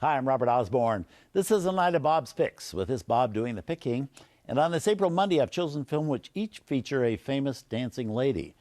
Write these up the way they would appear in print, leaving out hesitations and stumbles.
Hi, I'm Robert Osborne. This is a night of Bob's Picks, with this Bob doing the picking. And on this April Monday, I've chosen films which each feature a famous dancing lady.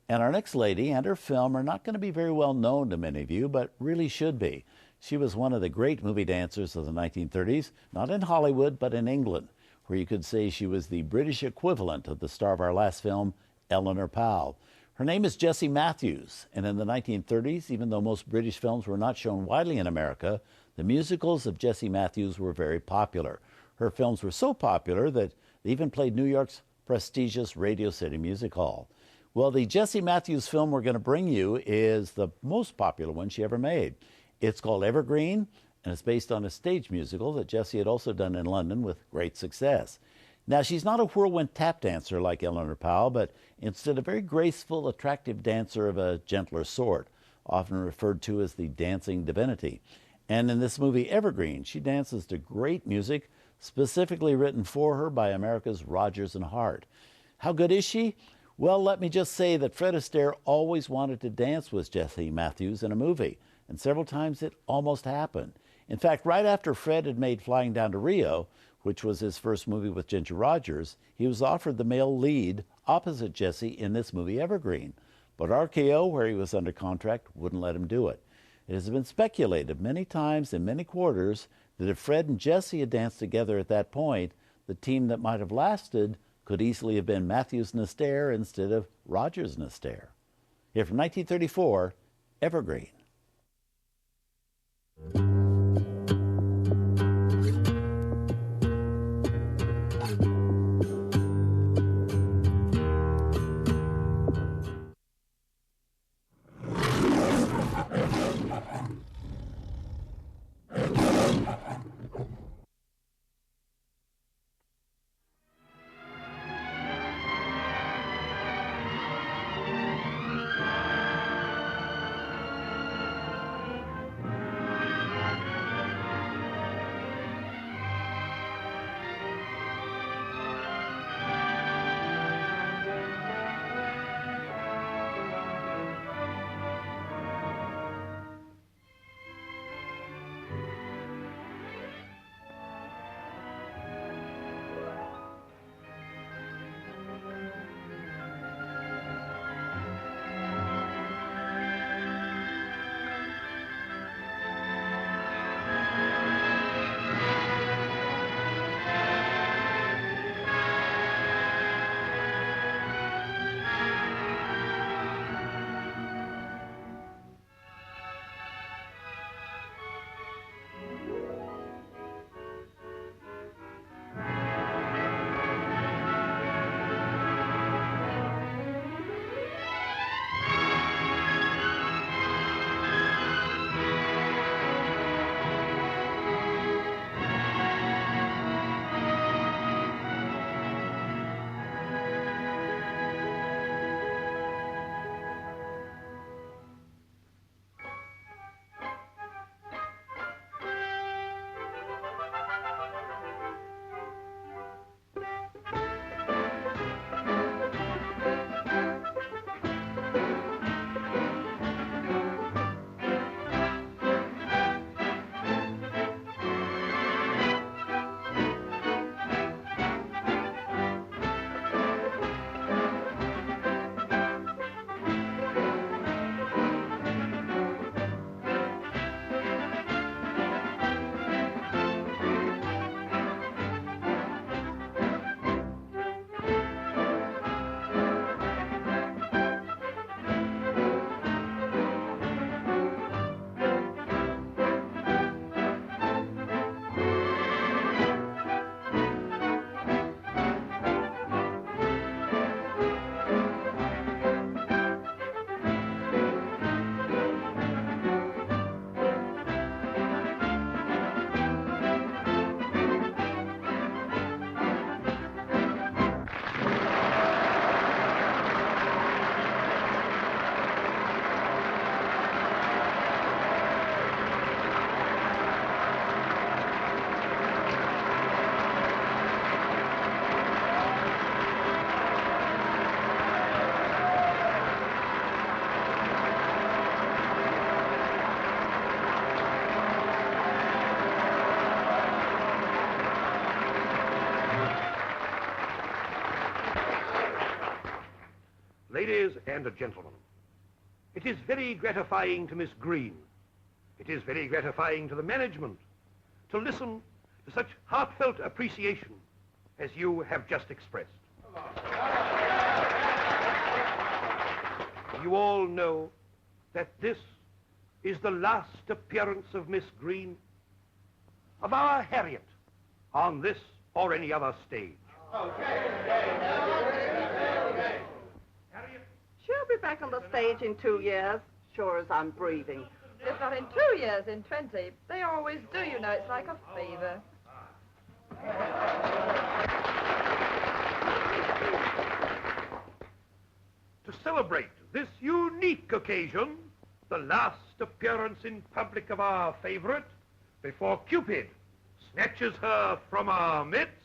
And our next lady and her film are not going to be very well known to many of you, but really should be. She was one of the great movie dancers of the 1930s, not in Hollywood, but in England, where you could say she was the British equivalent of the star of our last film, Eleanor Powell. Her name is Jessie Matthews, and in the 1930s, even though most British films were not shown widely in America, the musicals of Jessie Matthews were very popular. Her films were so popular that they even played New York's prestigious Radio City Music Hall. Well, the Jessie Matthews film we're going to bring you is the most popular one she ever made. It's called Evergreen, and it's based on a stage musical that Jessie had also done in London with great success. Now, she's not a whirlwind tap dancer like Eleanor Powell, but instead a very graceful, attractive dancer of a gentler sort, often referred to as the dancing divinity. And in this movie, Evergreen, she dances to great music, specifically written for her by America's Rodgers and Hart. How good is she? Well, let me just say that Fred Astaire always wanted to dance with Jessie Matthews in a movie, and several times it almost happened. In fact, right after Fred had made Flying Down to Rio, which was his first movie with Ginger Rogers, he was offered the male lead opposite Jessie in this movie Evergreen. But RKO, where he was under contract, wouldn't let him do it. It has been speculated many times in many quarters that if Fred and Jessie had danced together at that point, the team that might have lasted could easily have been Matthews and Astaire instead of Rogers and Astaire. Here from 1934, Evergreen. ladies and gentlemen, it is very gratifying to Miss Green. It is very gratifying to the management to listen to such heartfelt appreciation as you have just expressed. You all know that this is the last appearance of Miss Green, of our Harriet, on this or any other stage. Harriet? She'll be back on the stage in 2 years, sure as I'm breathing. If not in 2 years, in 20. They always do, you know. It's like a fever. To celebrate this unique occasion, the last appearance in public of our favorite, before Cupid snatches her from our midst.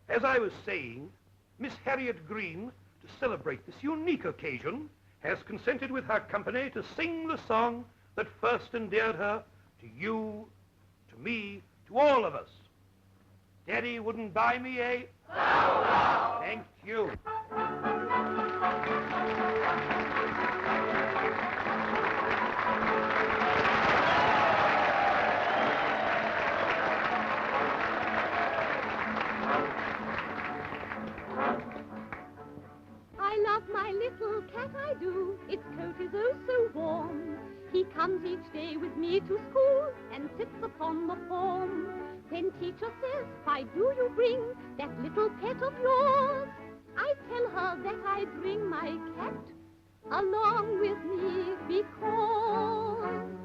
As I was saying, Miss Harriet Green, to celebrate this unique occasion, has consented with her company to sing the song that first endeared her to you, to me, to all of us. Daddy wouldn't buy me a... Thank you. My little cat I do, its coat is oh so warm. He comes each day with me to school and sits upon the form. When teacher says, why do you bring that little pet of yours? I tell her that I bring my cat along with me because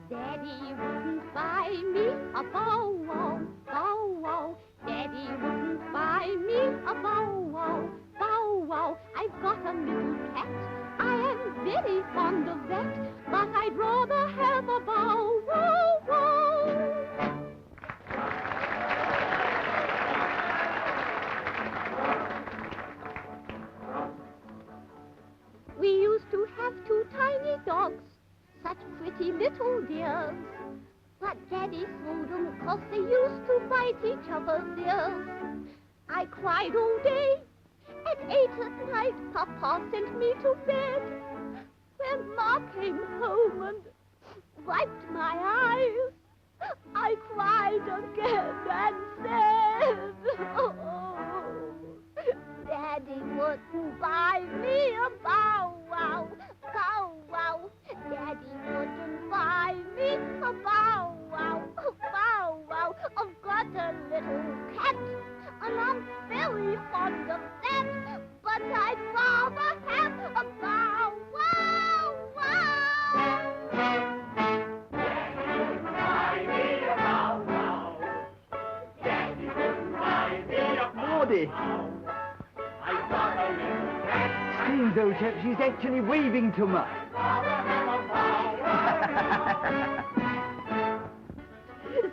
Daddy wouldn't buy me a bow-wow, bow-wow. Daddy wouldn't buy me a bow-wow, bow-wow. I've got a little cat, I am very fond of that, but I'd rather have a bow-wow-wow. We used to have 2 tiny dogs, such pretty little dears. But Daddy sold them 'cause they used to bite each other's ears. I cried all day. At 8 at night, Papa sent me to bed. When Ma came home and wiped my eyes, I cried again and said, oh, Daddy wouldn't buy me a bow-wow, bow-wow. Daddy wouldn't buy me a bow-wow, bow-wow. I've got a little cat, and I'm very fond of that, but I'd rather have a bow-wow-wow. Daddy wouldn't buy me a bow-wow. Daddy wouldn't buy me a bow-wow. I've got a little cat. Seems, old chap, she's actually waving to me.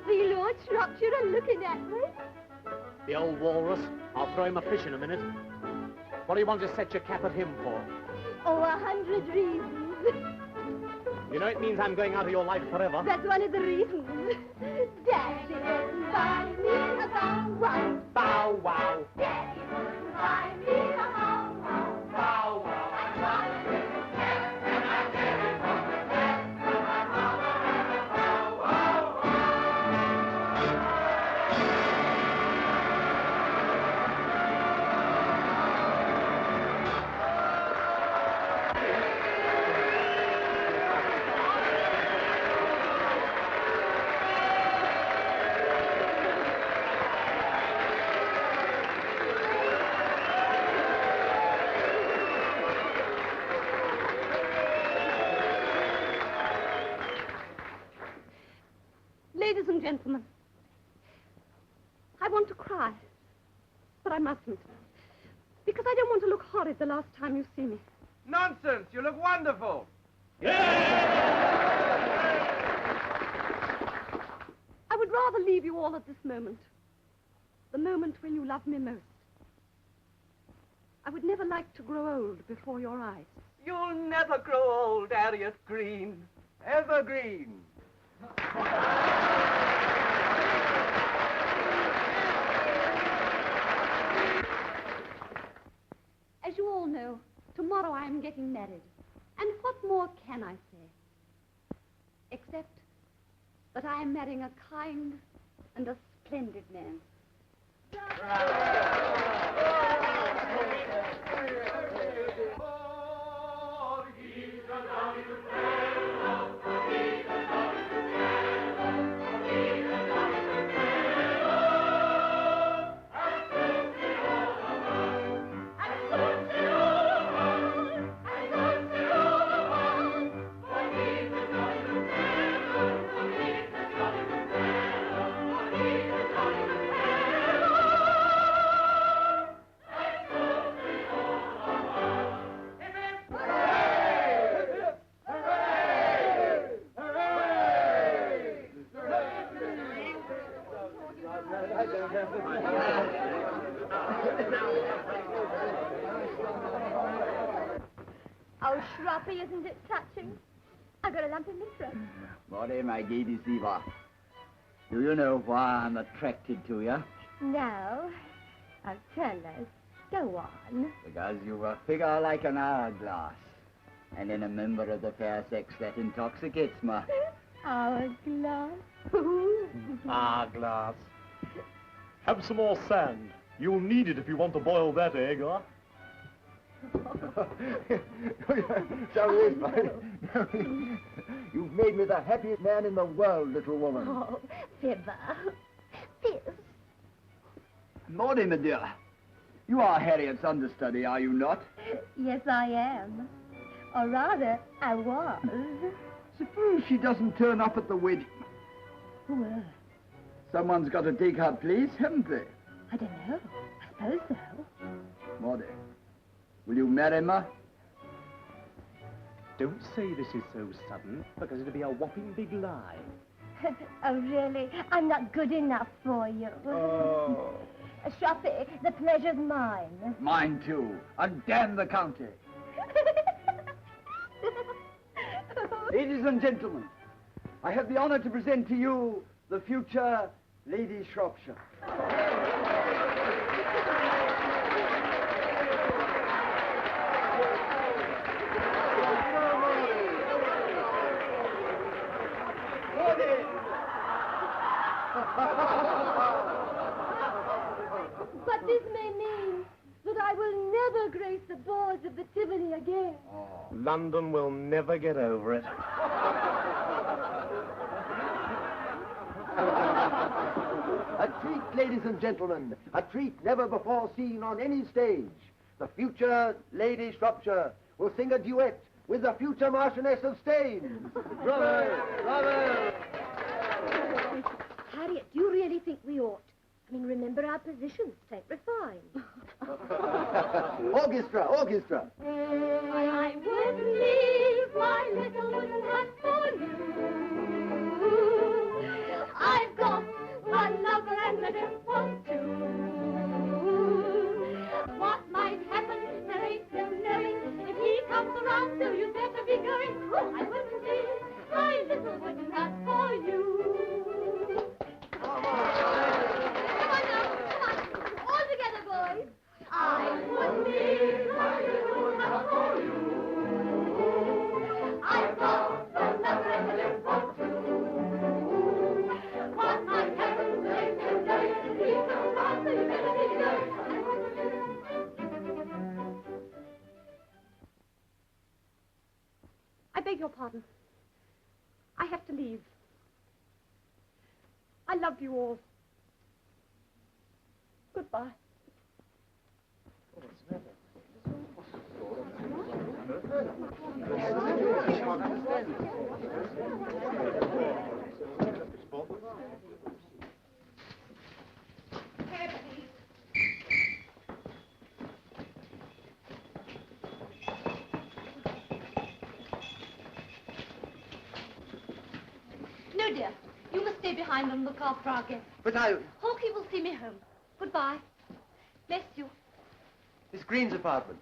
See Lord Shropshire looking at me. The old walrus. I'll throw him a fish in a minute. What do you want to set your cap at him for? Oh, 100 reasons. You know it means I'm going out of your life forever. That's one of the reasons. Daddy wouldn't buy me a bow-wow. Bow-wow. Daddy wouldn't buy me a bow-wow. Bow-wow. I'd rather have a cat, And I get it from the cat, and I'd rather have a bow-wow. Ladies and gentlemen, I want to cry, but I mustn't, because I don't want to look horrid the last time you see me. Nonsense, you look wonderful. I would rather leave you all at this moment. the moment when you love me most. I would never like to grow old before your eyes. You'll never grow old, Harriet Green. Evergreen. As you all know, tomorrow I am getting married. And what more can I say? Except that I am marrying a kind and a splendid man. Oh, Shroppy, isn't it touching? I got a lump in my throat. Maudie, my gay deceiver. Do you know why I'm attracted to you? No. Oh, tell us. Go on. Because you've a figure like an hourglass. And in a member of the fair sex that intoxicates me. Hourglass. Glass. Have some more sand. You'll need it if you want to boil that egg, huh? So you've made me the happiest man in the world, little woman. Oh, Fibber. Fizz. Maudie, my dear, you are Harriet's understudy, are you not? Yes, I am. Or rather, I was. Suppose she doesn't turn up at the wedding. Well, Someone's got to take her place, haven't they? I don't know. I suppose so. Maudie, will you marry me? Don't say this is so sudden, because it'll be a whopping big lie. Oh, really? I'm not good enough for you. Oh. Shroppy, the pleasure's mine. Mine too. And damn the county. Ladies and gentlemen, I have the honor to present to you the future Lady Shropshire. But this may mean that I will never grace the boards of the Tivoli again. London will never get over it. A treat, ladies and gentlemen, a treat never before seen on any stage. The future Lady Shropshire will sing a duet with the future Marchioness of Staines. Bravo! Bravo! Harriet, do you really think we ought? I mean, remember our positions. Take refined. Orchestra, orchestra. I would leave my little wooden hut for you. I've got one lover and a dimple too. What might happen, there ain't no knowing. If he comes around, so you better be going. Oh, I wouldn't leave my little wooden hut for you. Come on now, come on. All together, boys. I would leave my little wooden hut for you. I've got one lover and a dimple too. What might happen, there ain't no knowing. If he comes around, so you better be going. I beg your pardon. I have to leave. I love you all. Goodbye. No, dear. You must stay behind and look after our guests. But I... Hawkie will see me home. Goodbye. Bless you. Miss Green's apartment.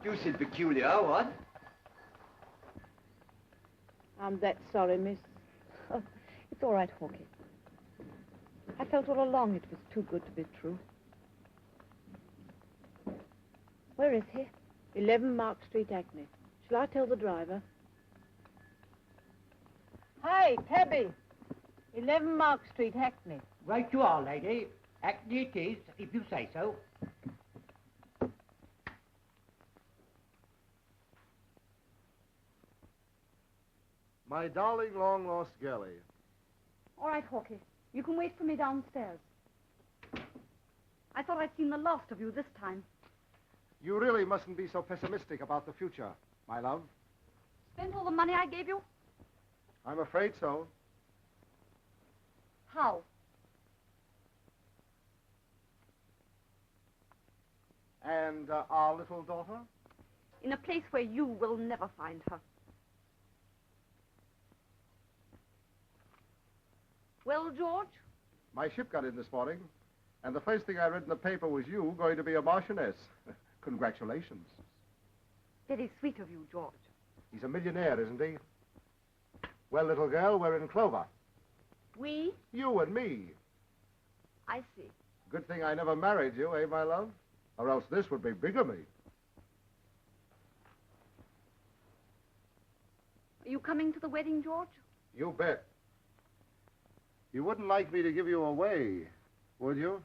Deuced peculiar, what? I'm that sorry, miss. Oh, it's all right, Hawkie. I felt all along it was too good to be true. Where is he? 11 Mark Street, Hackney. Shall I tell the driver? Hi, cabby. 11 Mark Street, Hackney. Right you are, lady. Hackney it is, if you say so. My darling long-lost girlie. All right, Hawkie. You can wait for me downstairs. I thought I'd seen the last of you this time. You really mustn't be so pessimistic about the future, my love. Spent all the money I gave you? I'm afraid so. How? And our little daughter? In a place where you will never find her. Well, George? My ship got in this morning, and the first thing I read in the paper was you going to be a marchioness. Congratulations. Very sweet of you, George. He's a millionaire, isn't he? Well, little girl, we're in clover. We? You and me. I see. Good thing I never married you, eh, my love? Or else this would be bigamy. Are you coming to the wedding, George? You bet. You wouldn't like me to give you away, would you?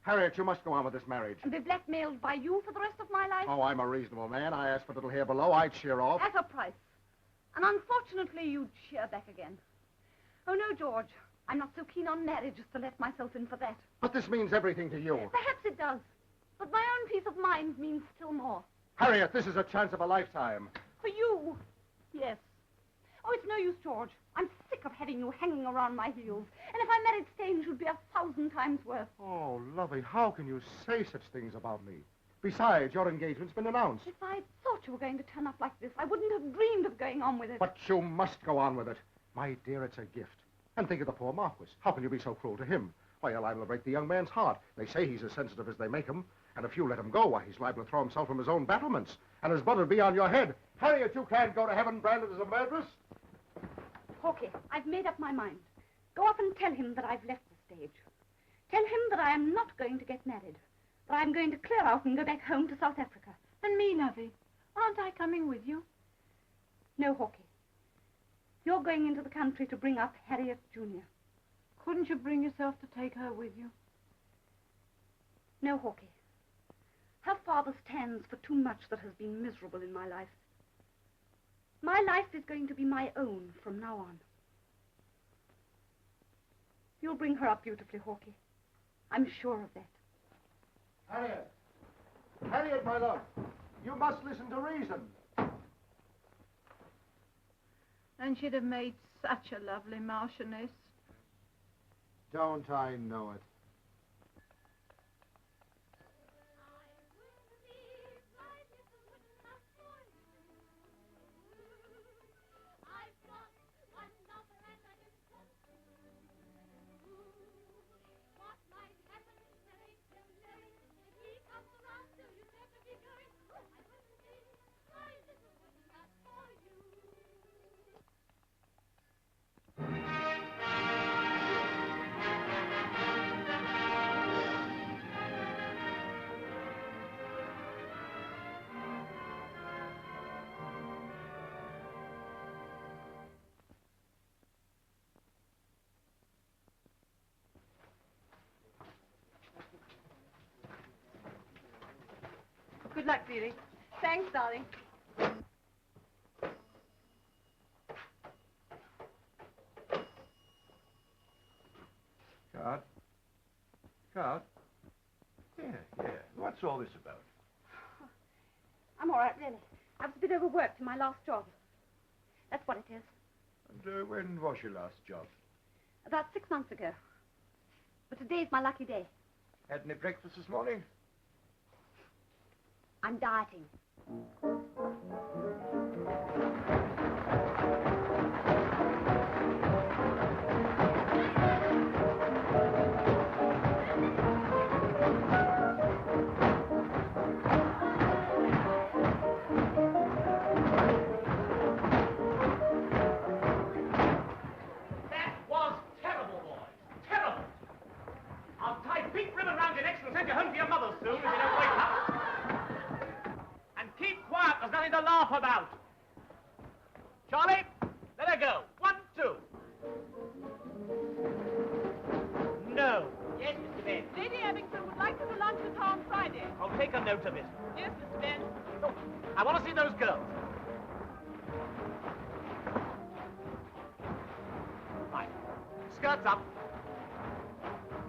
Harriet, you must go on with this marriage. And be blackmailed by you for the rest of my life? Oh, I'm a reasonable man. I asked for a little here below. I'd sheer off. At a price. And unfortunately, you'd sheer back again. Oh, no, George. I'm not so keen on marriage as to let myself in for that. But this means everything to you. Perhaps it does. But my own peace of mind means still more. Harriet, this is a chance of a lifetime. For you, yes. Oh, it's no use, George. I'm sick of having you hanging around my heels. And if I married Staines, you'd be 1,000 times worse. Oh, lovey, how can you say such things about me? Besides, your engagement's been announced. If I'd thought you were going to turn up like this, I wouldn't have dreamed of going on with it. But you must go on with it. My dear, it's a gift. And think of the poor Marquis. How can you be so cruel to him? Why, you're liable to break the young man's heart. They say he's as sensitive as they make him. And if you let him go, why, he's liable to throw himself from his own battlements. And his blood will be on your head. Harriet, you can't go to heaven branded as a murderess. Hawkie, I've made up my mind. Go up and tell him that I've left the stage. Tell him that I am not going to get married. That I'm going to clear out and go back home to South Africa. And me, lovey. Aren't I coming with you? No, Hawkie. You're going into the country to bring up Harriet Jr. Couldn't you bring yourself to take her with you? No, Hawkie. Her father stands for too much that has been miserable in my life. My life is going to be my own from now on. You'll bring her up beautifully, Hawkie. I'm sure of that. Harriet. Harriet, my love. You must listen to reason. And she'd have made such a lovely marchioness. Don't I know it? Good luck, dearie. Thanks, darling. Card? Card? Yeah. What's all this about? I'm all right, really. I was a bit overworked in my last job. That's what it is. And when was your last job? About 6 months ago. But today's my lucky day. Had any breakfast this morning? I'm dieting. That was terrible, boys. Terrible. I'll tie pink ribbon round your necks and send you home to your mother soon if you don't wake up. And keep quiet. There's nothing to laugh about. Charlie, let her go. 1, 2. No. Yes, Mr. Ben. Lady Evergreen would like you to lunch with her on Friday. I'll take a note of it. Yes, Mr. Ben. Oh, I want to see those girls. Right. Skirts up.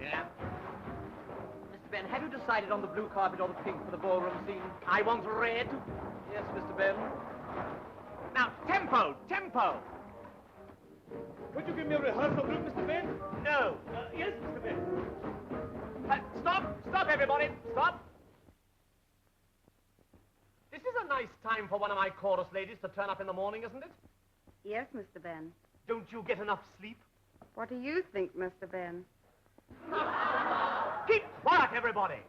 Yeah. Mr. Ben, have you decided on the blue carpet or the pink for the ballroom scene? I want red. Yes, Mr. Ben. Now, tempo, tempo. Could you give me a rehearsal group, Mr. Ben? No. Yes, Mr. Ben. Stop, everybody. Stop. This is a nice time for one of my chorus ladies to turn up in the morning, isn't it? Yes, Mr. Ben. Don't you get enough sleep? What do you think, Mr. Ben? Keep quiet, everybody.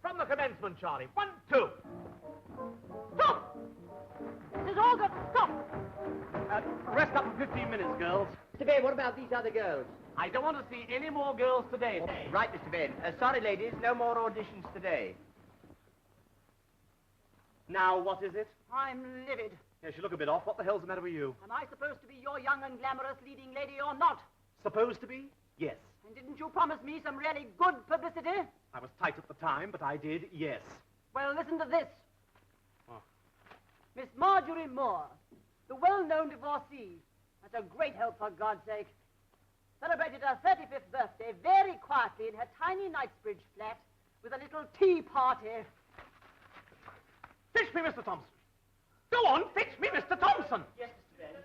From the commencement, Charlie. 1, 2. Stop! This is all got to stop. Rest up for 15 minutes, girls. Mr. Ben, what about these other girls? I don't want to see any more girls today. Right, Mr. Ben. Sorry, ladies, no more auditions today. Now, what is it? I'm livid. Yes, you look a bit off. What the hell's the matter with you? Am I supposed to be your young and glamorous leading lady or not? Supposed to be? Yes. And didn't you promise me some really good publicity? I was tight at the time, but I did, yes. Well, listen to this. Oh. Miss Marjorie Moore, the well-known divorcee. That's a great help, for God's sake. Celebrated her 35th birthday very quietly in her tiny Knightsbridge flat with a little tea party. Fetch me Mr. Thompson. Go on, fetch me Mr. Thompson. Yes, Mr. Ben.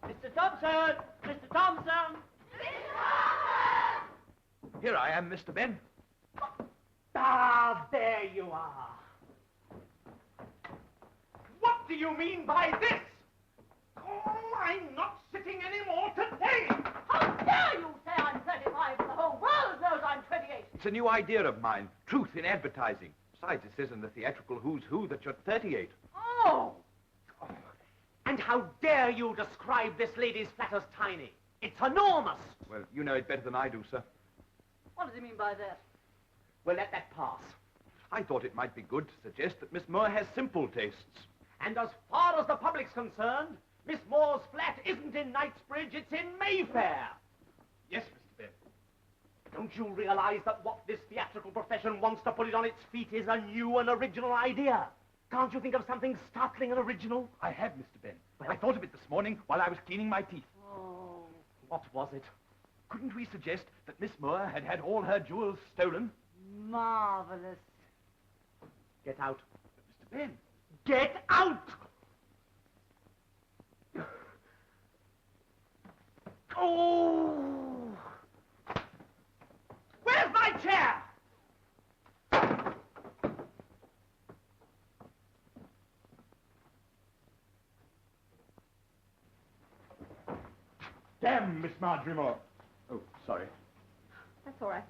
Mr. Thompson! Mr. Thompson! Here I am, Mr. Ben. Ah, there you are. What do you mean by this? Oh, I'm not sitting anymore today. How dare you say I'm 35 when the whole world knows I'm 28? It's a new idea of mine. Truth in advertising. Besides, it says in the theatrical Who's Who that you're 38. Oh! And how dare you describe this lady's flat as tiny? It's enormous. Well, you know it better than I do, sir. What does he mean by that? Well, let that pass. I thought it might be good to suggest that Miss Moore has simple tastes. And as far as the public's concerned, Miss Moore's flat isn't in Knightsbridge, it's in Mayfair. Yes, Mr. Ben. Don't you realize that what this theatrical profession wants to put it on its feet is a new and original idea? Can't you think of something startling and original? I have, Mr. Ben. I thought of it this morning while I was cleaning my teeth. Oh, what was it? Couldn't we suggest that Miss Moore had had all her jewels stolen? Marvelous. Get out. Mr. Ben. Get out! Oh! Where's my chair? Damn, Miss Marjorie Moore. Oh, sorry. That's all right.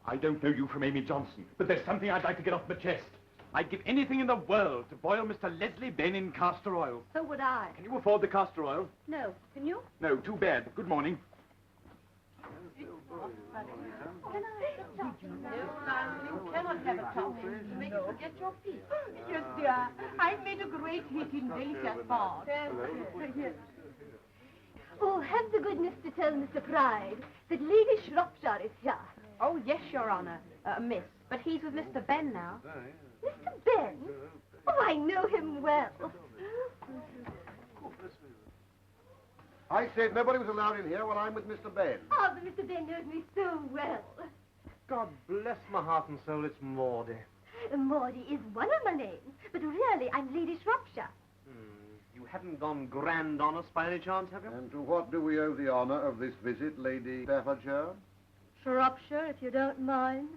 I don't know you from Amy Johnson, but there's something I'd like to get off my chest. I'd give anything in the world to boil Mr. Leslie Ben in castor oil. So would I. Can you afford the castor oil? No. Can you? No, too bad. Good morning. Can I have a top? You cannot have a top. Make you forget your feet. Yes, dear. I've made a great hit in delicious bars. Yes. Oh, have the goodness to tell Mr. Pride that Lady Shropshire is here. Oh, yes, Your Honor. Miss. But he's with Mr. Ben now. Mr. Ben? Oh, I know him well. I said nobody was allowed in here while I'm with Mr. Ben. Oh, but Mr. Ben knows me so well. God bless my heart and soul, it's Maudie. Maudie is one of my names, but really I'm Lady Shropshire. You haven't gone grand on us by any chance, have you? And to what do we owe the honour of this visit, Lady Staffordshire? Shropshire, if you don't mind.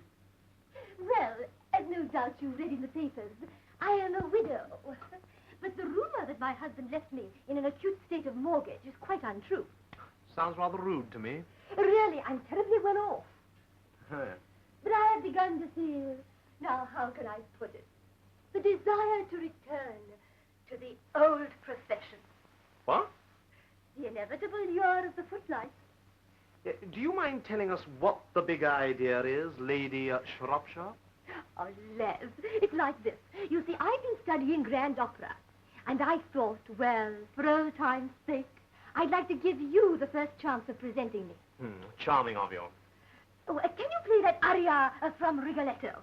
Well, as no doubt you read in the papers, I am a widow. But the rumor that my husband left me in an acute state of mortgage is quite untrue. Sounds rather rude to me. Really, I'm terribly well off. Oh, yeah. But I have begun to feel, now how can I put it, the desire to return to the old profession. What? The inevitable lure of the footlights. Do you mind telling us what the big idea is, Lady Shropshire? Oh, Les, it's like this. You see, I've been studying grand opera, and I thought, well, for old time's sake, I'd like to give you the first chance of presenting me. Charming of you. Oh, can you play that aria from Rigoletto?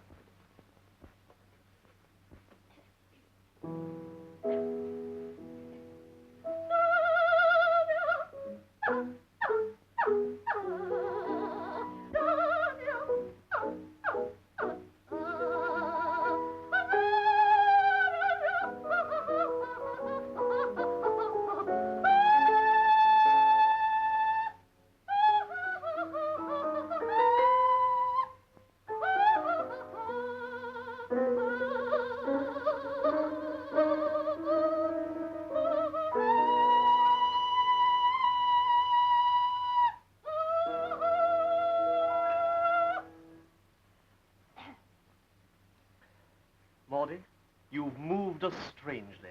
Maudie, you've moved us strangely.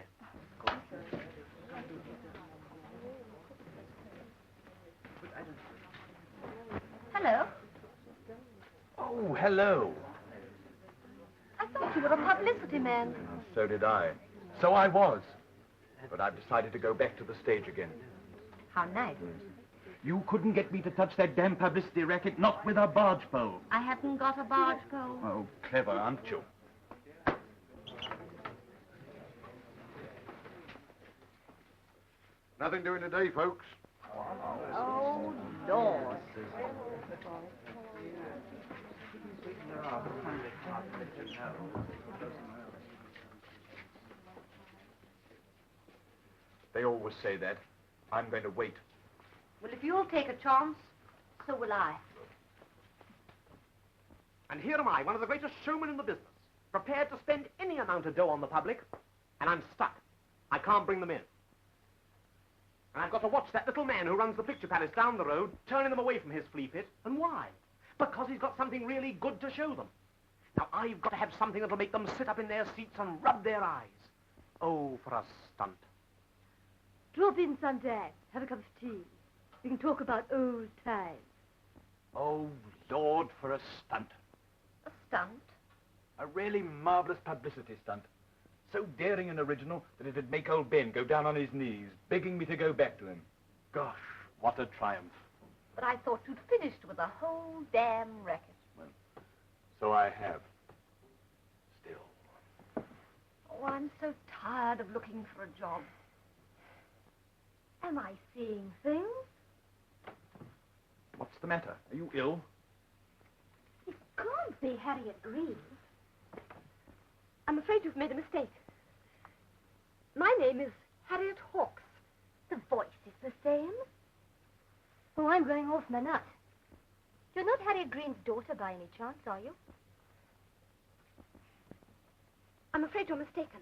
Hello. Oh, hello. I thought you were a publicity man. So did I. So I was. But I've decided to go back to the stage again. How nice. You couldn't get me to touch that damn publicity racket, not with a barge pole. I haven't got a barge pole. Oh, clever, aren't you? Nothing doing today, folks. Oh, Lord. They always say that. I'm going to wait. Well, if you'll take a chance, so will I. And here am I, one of the greatest showmen in the business, prepared to spend any amount of dough on the public, and I'm stuck. I can't bring them in. And I've got to watch that little man who runs the picture palace down the road, turning them away from his flea pit. And why? Because he's got something really good to show them. Now, I've got to have something that'll make them sit up in their seats and rub their eyes. Oh, for a stunt. Drop in sometime. Have a cup of tea. We can talk about old times. Oh, Lord, for a stunt. A stunt? A really marvelous publicity stunt. So daring and original that it'd make old Ben go down on his knees, begging me to go back to him. Gosh, what a triumph. But I thought you'd finished with the whole damn racket. Well, so I have. Still. Oh, I'm so tired of looking for a job. Am I seeing things? What's the matter? Are you ill? It can't be Harriet Green. I'm afraid you've made a mistake. My name is Harriet Hawks. The voice is the same. Oh, I'm going off my nut. You're not Harriet Green's daughter by any chance, are you? I'm afraid you're mistaken.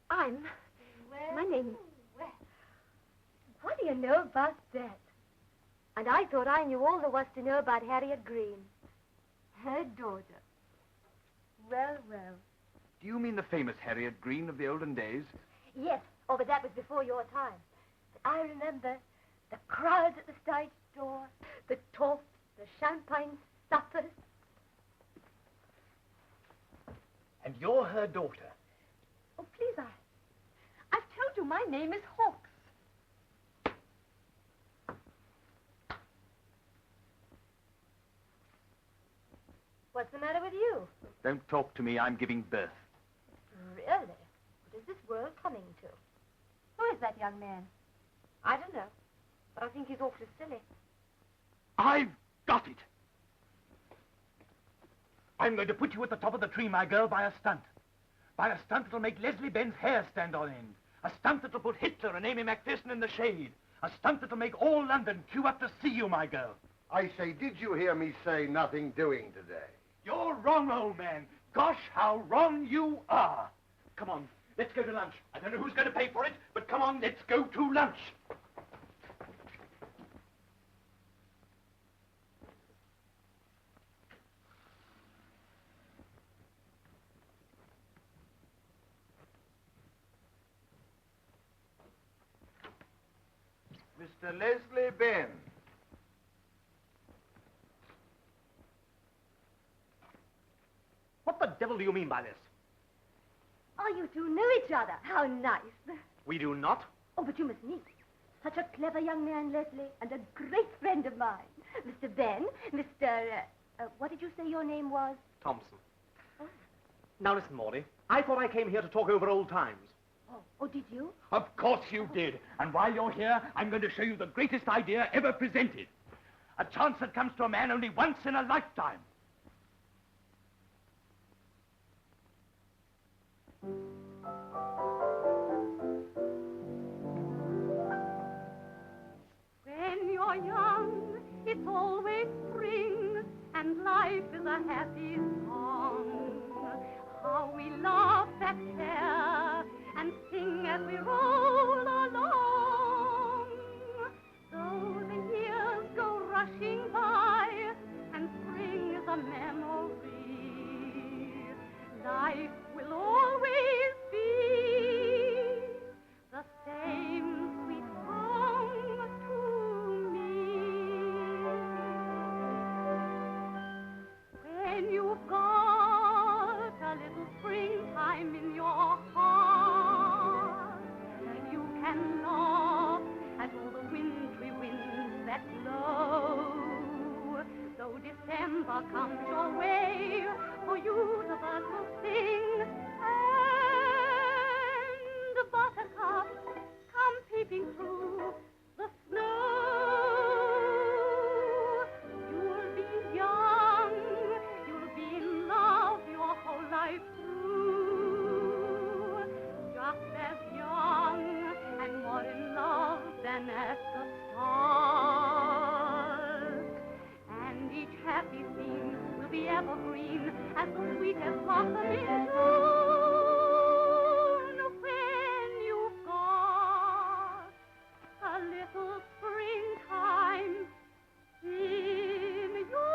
My name... What do you know about that? And I thought I knew all there was to know about Harriet Green. Her daughter. Well, well. Do you mean the famous Harriet Green of the olden days? Yes. Oh, but that was before your time. But I remember the crowds at the stage door, the talk, the champagne suppers. And you're her daughter? Oh, please, I've told you my name is Hawks. What's the matter with you? Don't talk to me. I'm giving birth. Really? What is this world coming to? Who is that young man? I don't know, but I think he's awfully silly. I've got it. I'm going to put you at the top of the tree, my girl, by a stunt. By a stunt that'll make Leslie Ben's hair stand on end. A stunt that'll put Hitler and Amy Macpherson in the shade. A stunt that'll make all London queue up to see you, my girl. I say, did you hear me say nothing doing today? You're wrong, old man. Gosh, how wrong you are. Come on, let's go to lunch. I don't know who's going to pay for it, but come on, let's go to lunch. Mr. Leslie Benn. What the devil do you mean by this? Oh, you two know each other. How nice. We do not. Oh, but you must meet. Such a clever young man, Leslie, and a great friend of mine. Mr. Ben, what did you say your name was? Thompson. Oh. Now listen, Maudie. I thought I came here to talk over old times. Oh, did you? Of course you did. And while you're here, I'm going to show you the greatest idea ever presented. A chance that comes to a man only once in a lifetime. When you're young, it's always spring, and life is a happy song. How we laugh at care and sing as we roll along. So the years go rushing by, and spring is a memory. Life will always be the same sweet song to me. When you've got a little springtime in your heart, you can laugh at all the wintry winds that blow. Though December comes your way, for you the birds will sing, and buttercups come peeping through the snow. You'll be young, you'll be in love your whole life through, just as young and more in love than at the start. And each happy scene will be evergreen as the sweetest blossom in June. When you've got a little springtime in your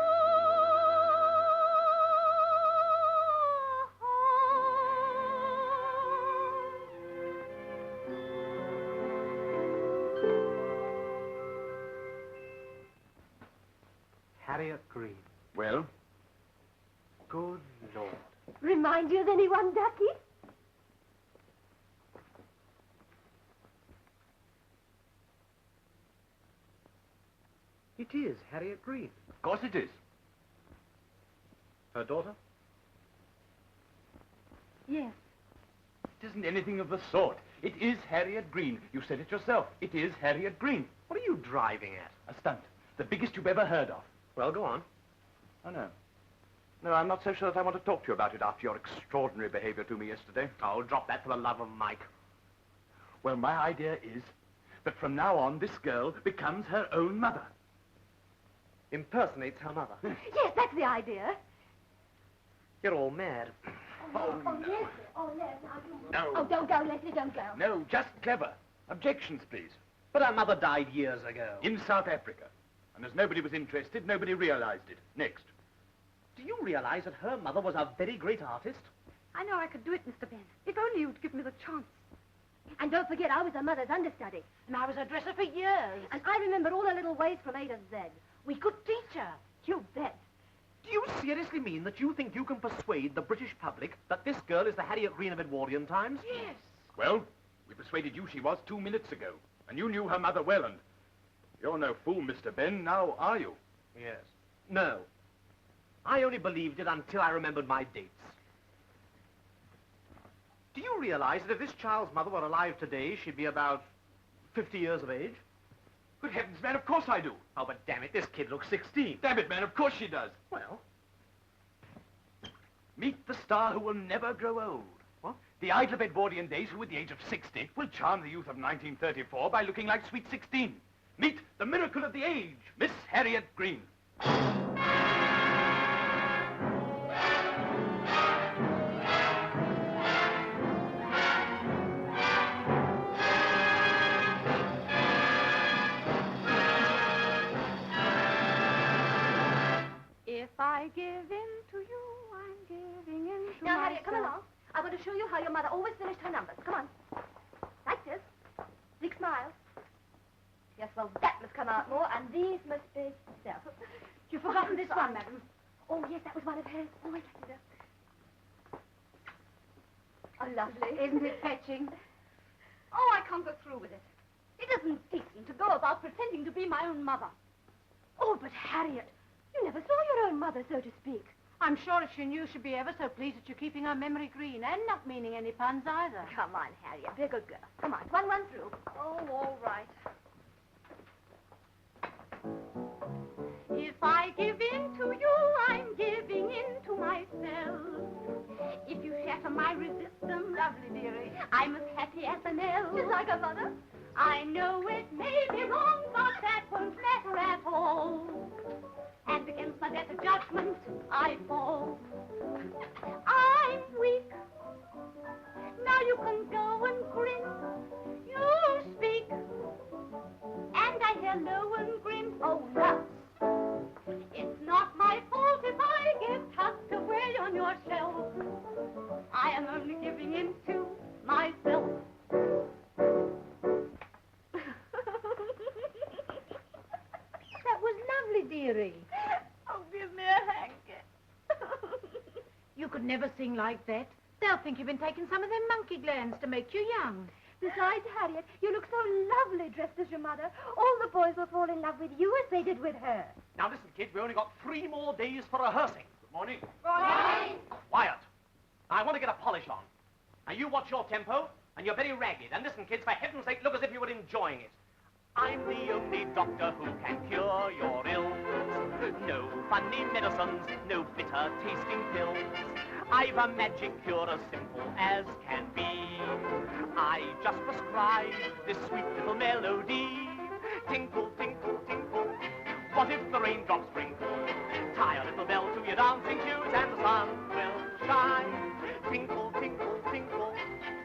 Harriet Green. Well? Good Lord. Remind you of anyone, Ducky? It is Harriet Green. Of course it is. Her daughter? Yes. It isn't anything of the sort. It is Harriet Green. You said it yourself. It is Harriet Green. What are you driving at? A stunt. The biggest you've ever heard of. Well, go on. Oh, no. No, I'm not so sure that I want to talk to you about it after your extraordinary behavior to me yesterday. Oh, drop that for the love of Mike. Well, my idea is that from now on, this girl becomes her own mother. Impersonates her mother. Yes, that's the idea. You're all mad. Oh, Leslie. Oh, Leslie. No. Oh, don't go, Leslie, don't go. No, just clever. Objections, please. But her mother died years ago. In South Africa. And as nobody was interested, nobody realized it. Next. Do you realize that her mother was a very great artist? I know I could do it, Mr. Ben. If only you'd give me the chance. And don't forget, I was her mother's understudy. And I was her dresser for years. And I remembered all her little ways from A to Z. We could teach her. You bet. Do you seriously mean that you think you can persuade the British public that this girl is the Harriet Green of Edwardian times? Yes. Well, we persuaded you she was 2 minutes ago. And you knew her mother well, and you're no fool, Mr. Ben, now are you? Yes. No. I only believed it until I remembered my dates. Do you realize that if this child's mother were alive today, she'd be about 50 years of age? Good heavens, man, of course I do. Oh, but damn it, this kid looks 16. Damn it, man, of course she does. Well. Meet the star who will never grow old. What? The idle Edwardian days who at the age of 60 will charm the youth of 1934 by looking like sweet 16. Meet the miracle of the age, Miss Harriet Green. If I give in to you, I'm giving in to Now, myself. Harriet, come along. I want to show you how your mother always finished her numbers. Come on. Like this. Big smile. Yes, well, that must come out more, and these must be self. You've forgotten this one, madam. Oh, yes, that was one of hers. Oh, wait, I can do. Oh, lovely. Isn't it fetching? Oh, I can't go through with it. It isn't decent to go about pretending to be my own mother. Oh, but Harriet, you never saw your own mother, so to speak. I'm sure if she knew, she'd be ever so pleased that you're keeping her memory green and not meaning any puns either. Come on, Harriet, be a good girl. Come on, one through. Oh, all right. If I give in to you, I'm giving in to myself. If you shatter my resistance, lovely dearie, I'm as happy as an elf. Just like her mother. I know it may be wrong, but that won't matter at all. And against my better judgment, I fall. I'm weak. Now you can go and grin. You speak. And I hear low and grin. Oh, nuts. It's not my fault if I get tucked away on your shelf. I am only giving in to myself. That was lovely, dearie. Oh, give me a hanky. You could never sing like that. They'll think you've been taking some of them monkey glands to make you young. Besides, Harriet, you look so lovely dressed as your mother. All the boys will fall in love with you as they did with her. Now listen, kids, we only got 3 more days for rehearsing. Good morning. Morning. Quiet. I want to get a polish on. Now you watch your tempo, and you're very ragged. And listen, kids, for heaven's sake, look as if you were enjoying it. I'm the only doctor who can cure your ills. No funny medicines, no bitter tasting pills. I've a magic cure as simple as can be. I just prescribe this sweet little melody. Tinkle, tinkle, tinkle. What if the raindrops sprinkle? Tie a little bell to your dancing shoes and the sun will shine. Tinkle, tinkle, tinkle.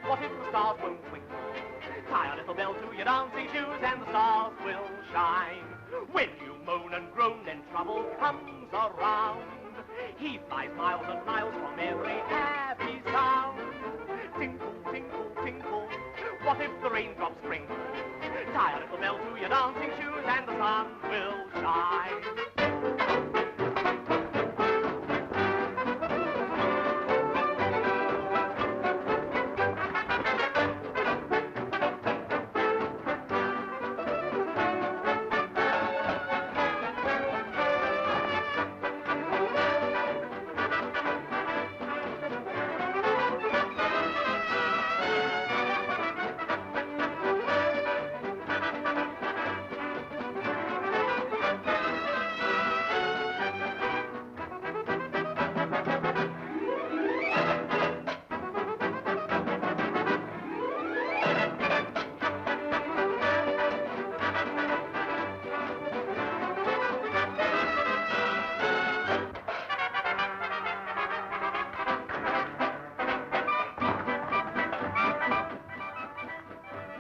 What if the stars won't twinkle? Tie a little bell to your dancing shoes and the stars will shine. When you moan and groan, then trouble comes around. He flies miles and miles from every happy sound. Tinkle, tinkle, tinkle. What if the raindrops sprinkle? Tie a little bell to your dancing shoes and the sun will shine.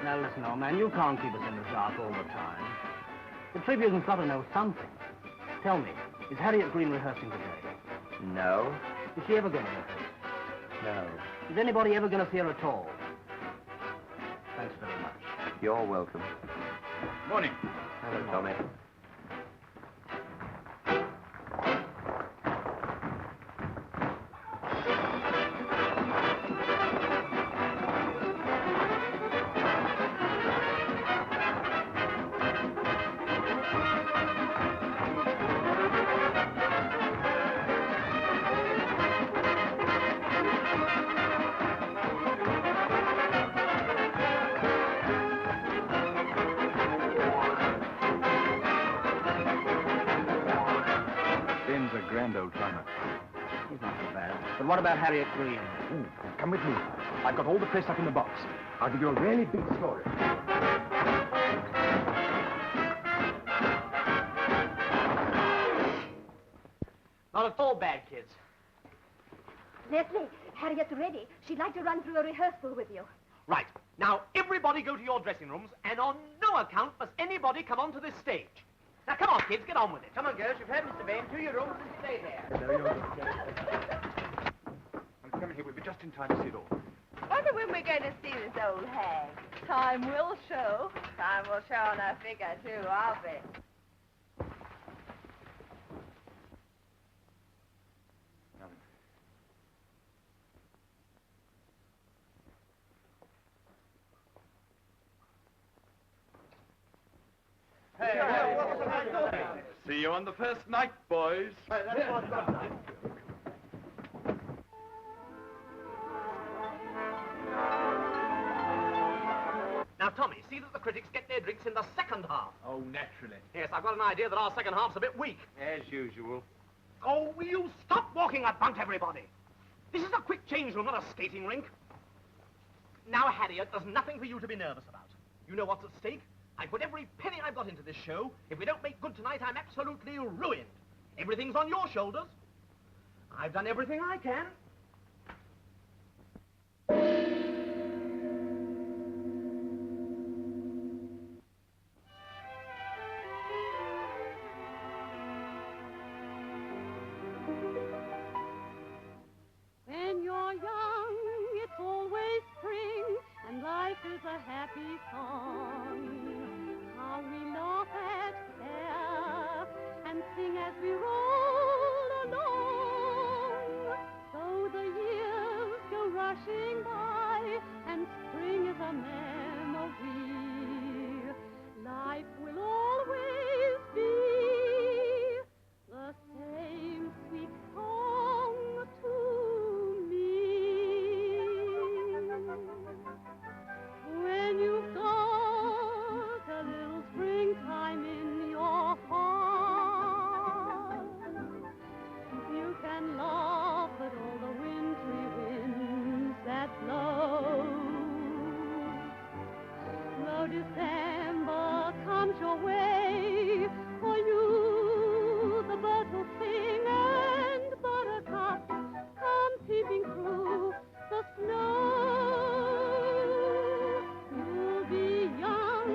Now, listen, old man, you can't keep us in the dark all the time. The Tribune's got to know something. Tell me, is Harriet Green rehearsing today? No. Is she ever going to rehearse? No. Is anybody ever going to see her at all? Thanks very much. You're welcome. Morning. Hello, Tommy. But what about Harriet Green? Ooh, come with me. I've got all the press up in the box. I'll give you a really big story. Not at all bad, kids. Leslie, Harriet's ready. She'd like to run through a rehearsal with you. Right. Now, everybody go to your dressing rooms, and on no account must anybody come onto this stage. Now, come on, kids, get on with it. Come on, girls, you've heard Mr. Bain. To your rooms and stay there. Come here, we'll be just in time to see it all. Wonder when we're going to see this old hag. Time will show. Time will show on her figure, too, I'll bet. See you on the first night, boys. Now, Tommy, see that the critics get their drinks in the second half. Oh, naturally. Yes, I've got an idea that our second half's a bit weak. As usual. Oh, will you stop walking about, everybody? This is a quick change room, not a skating rink. Now, Harriet, there's nothing for you to be nervous about. You know what's at stake? I put every penny I've got into this show. If we don't make good tonight, I'm absolutely ruined. Everything's on your shoulders. I've done everything I can. When you're young, it's always spring, and life is a happy song. How we laugh at care and sing as we roll along. So the years go rushing by, and spring is a memory. Life will always be the same sweet song to me. When you've got a little springtime in your heart, you can laugh at all the wintry winds that blow. Though December comes your way, for you the birds will sing, and buttercups come peeping through the snow. You'll be young,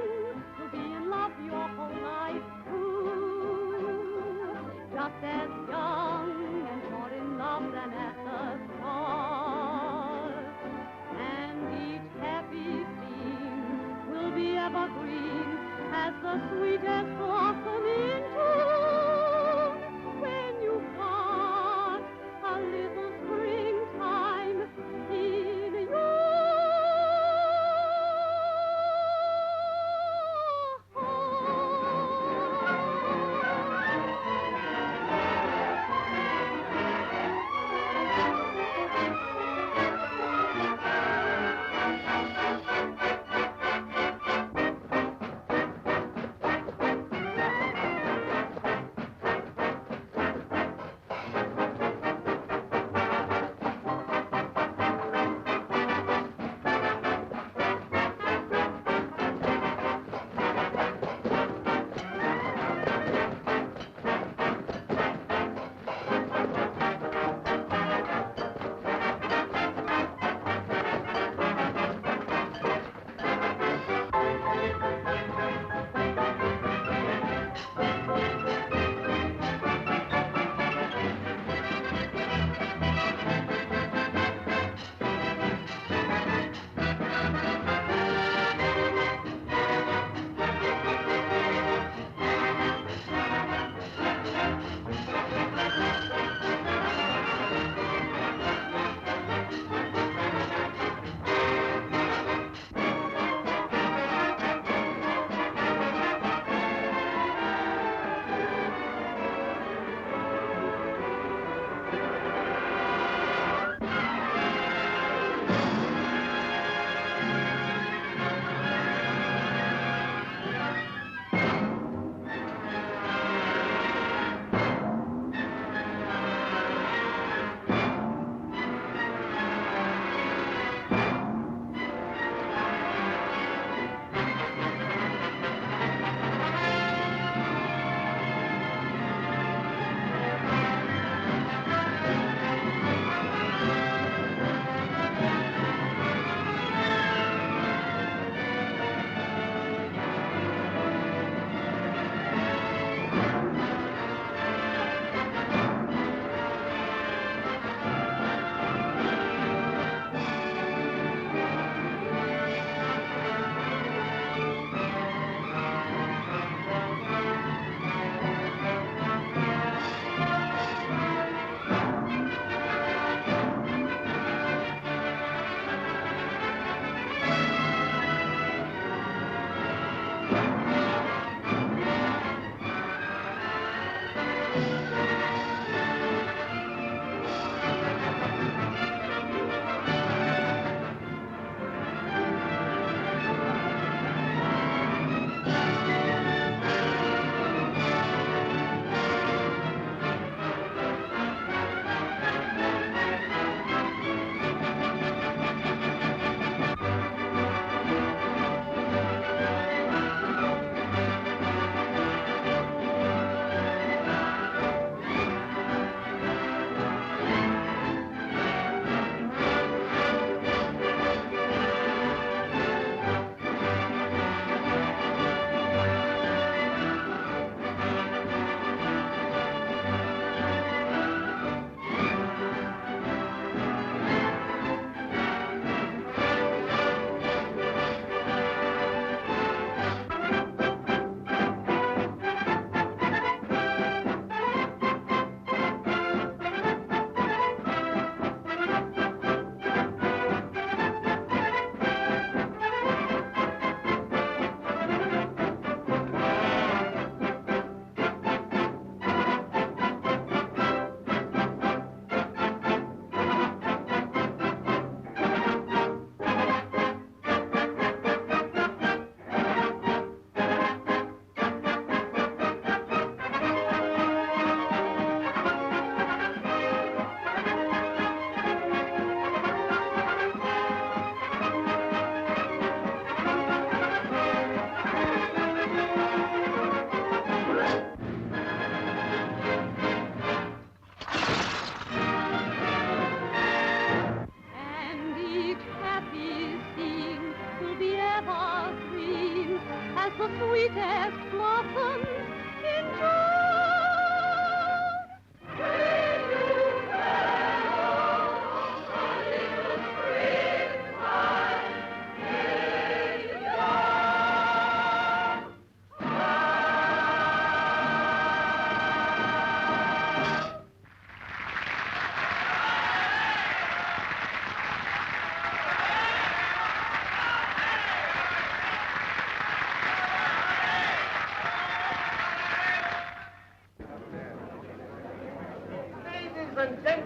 you'll be in love your whole life through, just as young and short in life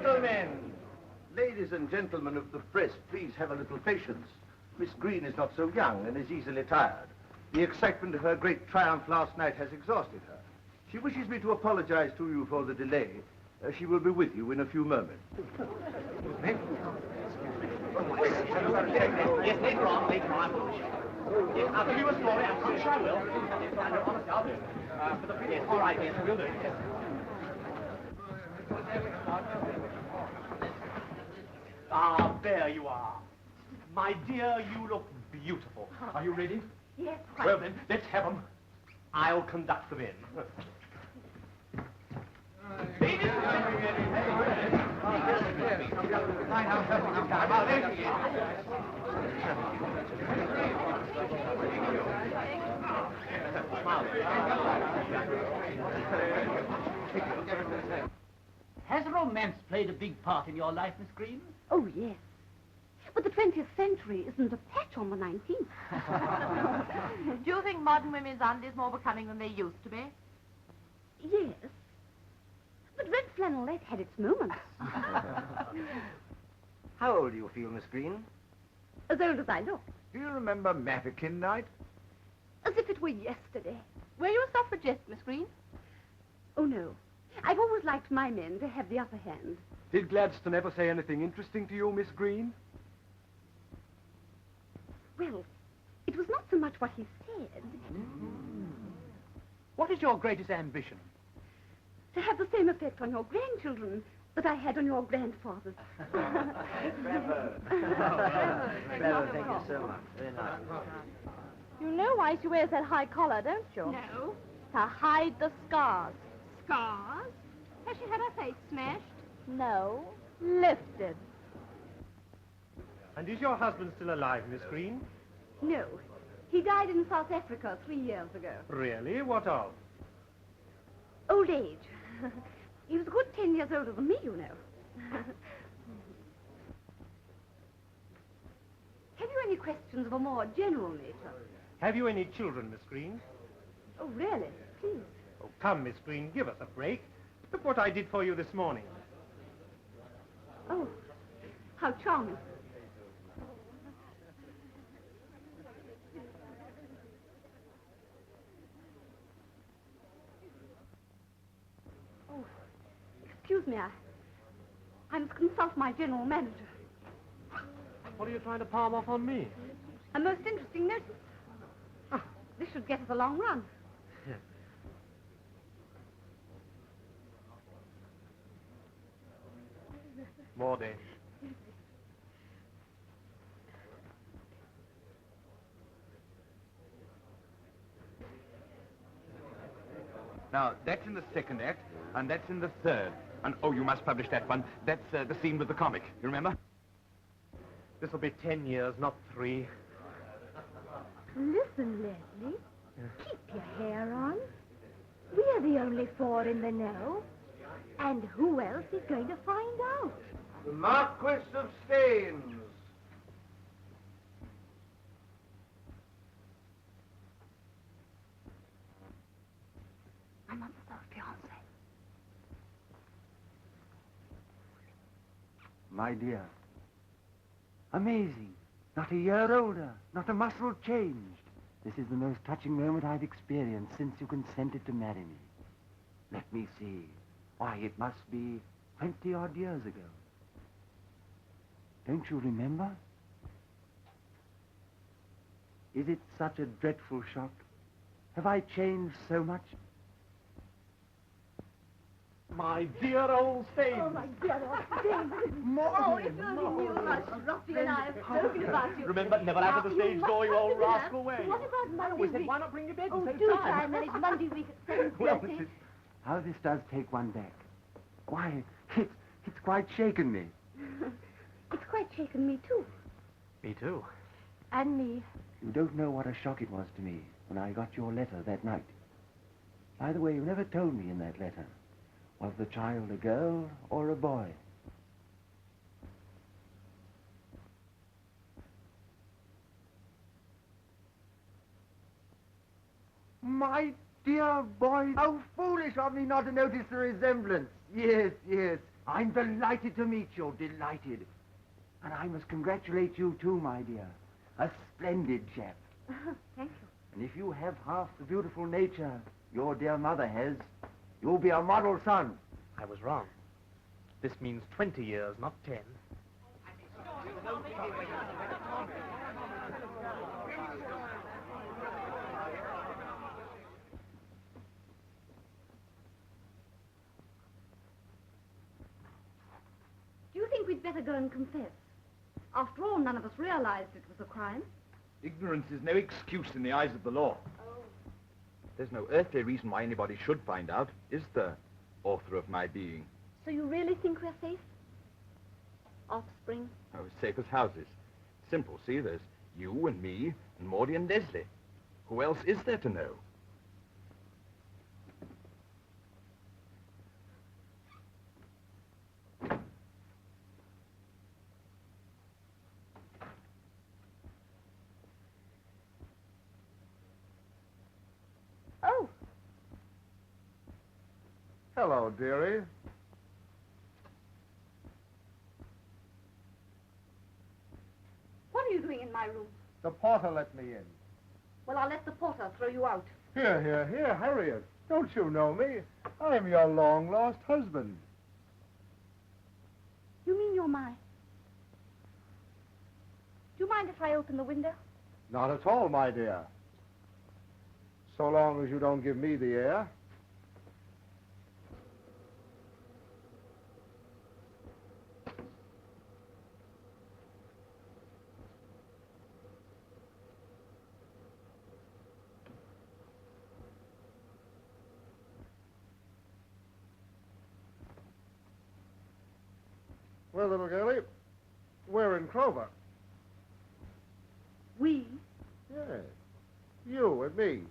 Gentlemen, ladies and gentlemen of the press, please have a little patience. Miss Green is not so young and is easily tired. The excitement of her great triumph last night has exhausted her. She wishes me to apologize to you for the delay. She will be with you in a few moments. Yes, later on, I will. Yes, I'll give you a story. I'm pretty sure I will. Yes, honestly, I'll do it. For the pretty, all right, yes, we'll do it. Yes. Ah, there you are. My dear, you look beautiful. Are you ready? Yes, Well then, let's have them. I'll conduct them in. Has romance played a big part in your life, Miss Green? Oh, yes. But the 20th century isn't a patch on the 19th. Do you think modern women's undies more becoming than they used to be? Yes. But red flannelette had its moments. How old do you feel, Miss Green? As old as I look. Do you remember Mafeking night? As if it were yesterday. Were you a suffragist, Miss Green? Oh, no. I've always liked my men to have the upper hand. Did Gladstone ever say anything interesting to you, Miss Green? Well, it was not so much what he said. What is your greatest ambition? To have the same effect on your grandchildren that I had on your grandfathers. Clever, thank you so much. Very nice. You know why she wears that high collar, don't you? No. To hide the scars. Scars? Has she had her face smashed? No, lifted. And is your husband still alive, Miss Green? No. He died in South Africa 3 years ago. Really? What of? Old age. He was a good 10 years older than me, you know. Have you any questions of a more general nature? Have you any children, Miss Green? Oh, really? Please. Oh, come, Miss Green, give us a break. Look what I did for you this morning. Oh, how charming. Oh, excuse me, I must consult my general manager. What are you trying to palm off on me? A most interesting notice. This should get us a long run. Mordy. Now, that's in the second act, and that's in the third. And, oh, you must publish that one. That's the scene with the comic. You remember? This'll be 10 years, not 3. Listen, Leslie. Keep your hair on. We're the only 4 in the know. And who else is going to find out? The Marquis of Staines. My mother's old fiancé. My dear. Amazing. Not a year older. Not a muscle changed. This is the most touching moment I've experienced since you consented to marry me. Let me see. Why, it must be 20-odd years ago. Don't you remember? Is it such a dreadful shock? Have I changed so much? My dear old Staines. Oh, my dear old Staines. Oh, if only you much Ruffy and I have spoken about you. Remember, never out of the stage door, you old rascal way. What about Monday We said, week? why not bring your bed Oh, and save do time? try and manage Monday week at 7:30. Well, how this does take one back. Why, it's quite shaken me. It's quite shaken me, too. Me too. And me. You don't know what a shock it was to me when I got your letter that night. By the way, you never told me in that letter. Was the child a girl or a boy? My dear boy, how foolish of me not to notice the resemblance. Yes, yes. I'm delighted to meet you, delighted. And I must congratulate you too, my dear. A splendid chap. Thank you. And if you have half the beautiful nature your dear mother has, you'll be a model son. I was wrong. This means 20 years, not 10. Do you think we'd better go and confess? After all, none of us realized it was a crime. Ignorance is no excuse in the eyes of the law. There's no earthly reason why anybody should find out, is there, author of my being? So you really think we're safe? Offspring? Oh, as safe as houses. Simple, see, there's you and me and Maudie and Leslie. Who else is there to know? Oh. Hello, dearie. What are you doing in my room? The porter let me in. Well, I'll let the porter throw you out. Here, Harriet. Don't you know me? I'm your long-lost husband. You mean you're mine? Do you mind if I open the window? Not at all, my dear. So long as you don't give me the air. Well, little girlie, we're in Clover. We? Yes. You and me.